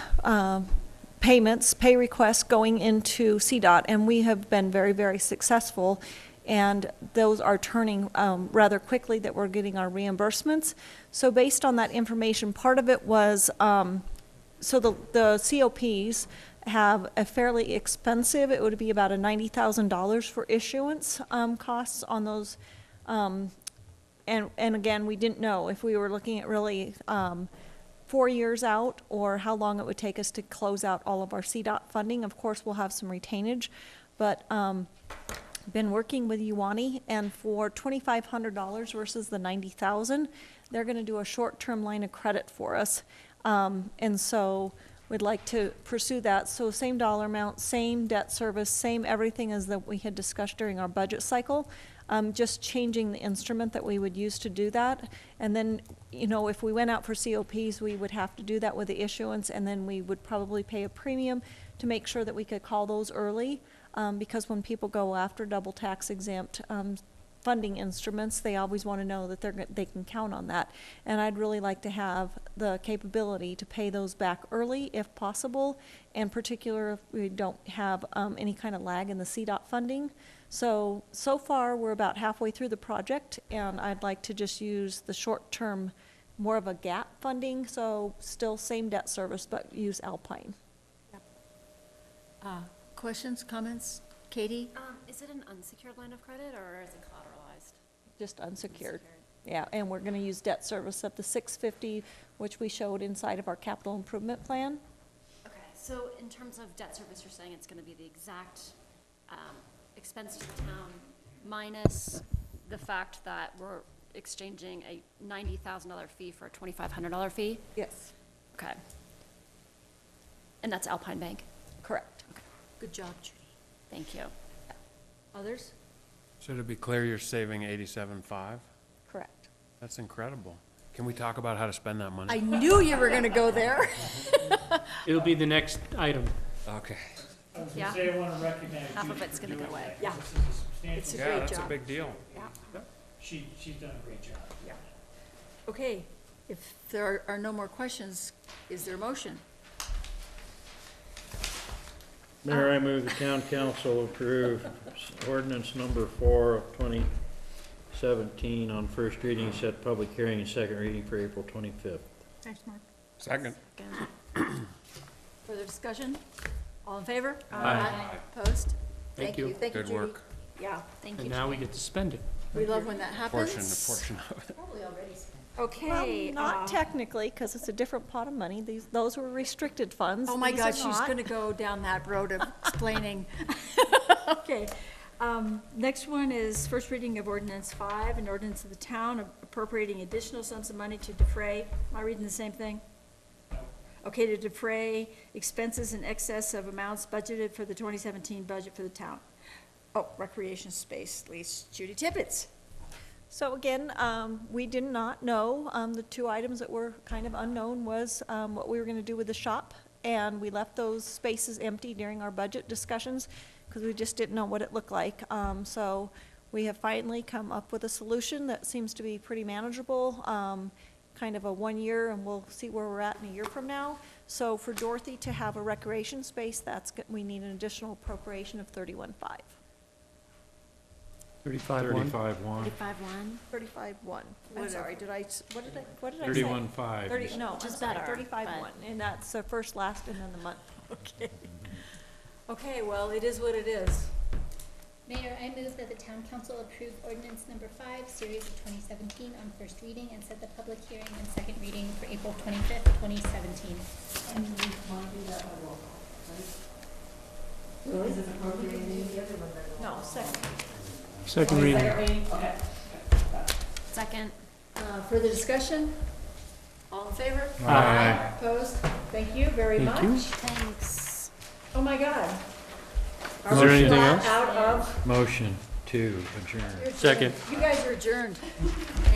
pay requests going into CDOT, and we have been very, very successful. And those are turning rather quickly that we're getting our reimbursements. So based on that information, part of it was, so the COPs have a fairly expensive, it would be about a $90,000 for issuance costs on those. And again, we didn't know if we were looking at really 4 years out or how long it would take us to close out all of our CDOT funding. Of course, we'll have some retainage, but been working with Uwani, and for $2,500 versus the $90,000, they're going to do a short-term line of credit for us. And so we'd like to pursue that. So same dollar amount, same debt service, same everything as that we had discussed during our budget cycle, just changing the instrument that we would use to do that. And then, if we went out for COPs, we would have to do that with the issuance, and then we would probably pay a premium to make sure that we could call those early. Because when people go after double tax exempt funding instruments, they always want to know that they can count on that. And I'd really like to have the capability to pay those back early if possible, and particular if we don't have any kind of lag in the CDOT funding. So far we're about halfway through the project, and I'd like to just use the short-term, more of a gap funding, so still same debt service, but use Alpine. Questions, comments? Katie? Is it an unsecured line of credit or is it collateralized? Just unsecured. Yeah, and we're going to use debt service up to $650, which we showed inside of our capital improvement plan. Okay, so in terms of debt service, you're saying it's going to be the exact expense to the town minus the fact that we're exchanging a $90,000 fee for a $2,500 fee? Yes. Okay. And that's Alpine Bank? Correct. Okay. Good job, Judy. Thank you. Others? So to be clear, you're saving 87.5? Correct. That's incredible. Can we talk about how to spend that money? I knew you were going to go there. It'll be the next item. Okay. I was Yeah. gonna say, I wanna recognize Half Judy of it's for gonna go doing away. that, 'cause Yeah. This is a substantial. It's a Yeah, great that's a job. big deal. Yeah. She's done a great job. Yeah. Okay, if there are no more questions, is there a motion? Mayor, I move the town council approve ordinance number 4 of 2017 on first reading, set public hearing and second reading for April 25th. Thanks, Mark. Second. Further discussion? All in favor? Aye. Opposed? Thank you. Thank you, Good Judy. work. Yeah, thank you. And now we get to spend it. We love when that happens. Portion of it. Probably already spent. Okay. Well, not technically, because it's a different pot of money. Those were restricted funds. Oh my These are God, she's not. going to go down that road of explaining. Okay. Next one is first reading of ordinance 5, an ordinance of the town appropriating additional sums of money to defray. Am I reading the same thing? Okay, to defray expenses in excess of amounts budgeted for the 2017 budget for the town. Oh, recreation space lease. Judy Tippett. So again, we did not know, the 2 items that were kind of unknown was what we were going to do with the shop, and we left those spaces empty during our budget discussions because we just didn't know what it looked like. So we have finally come up with a solution that seems to be pretty manageable, kind of a 1 year, and we'll see where we're at in a year from now. So for Dorothy to have a recreation space, we need an additional appropriation of 31.5. 35-1. 35-1. 35-1? 35.1. I'm sorry, what did I say? 31.5. 30, no, Which I'm is sorry, better, 35.1, but- and that's the first, last, and then the month. Okay. Okay, well, it is what it is. Mayor, I move that the town council approve ordinance number 5, series of 2017 on first reading and set the public hearing and second reading for April 25th, 2017. And we want to do that by roll call, right? Is it appropriating? No, second. Second reading. Okay. Second. Further discussion? All in favor? Aye. Opposed? Thank you very much. Thank you. Thanks. Oh my God. Are there we anything flat else? Out of, Motion to adjourn. Second. you guys are adjourned.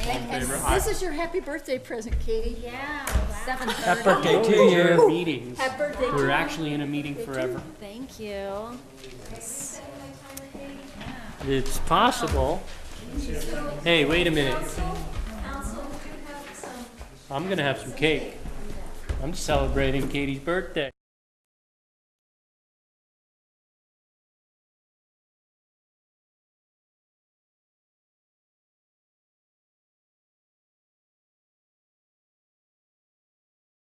And this is your happy birthday present, Katie. Yeah. 7:30. Happy birthday to you. Meetings. Happy birthday to We're you. actually in a meeting forever. Thank you. It's possible. Hey, wait a minute. I'm gonna have some cake. I'm celebrating Katie's birthday.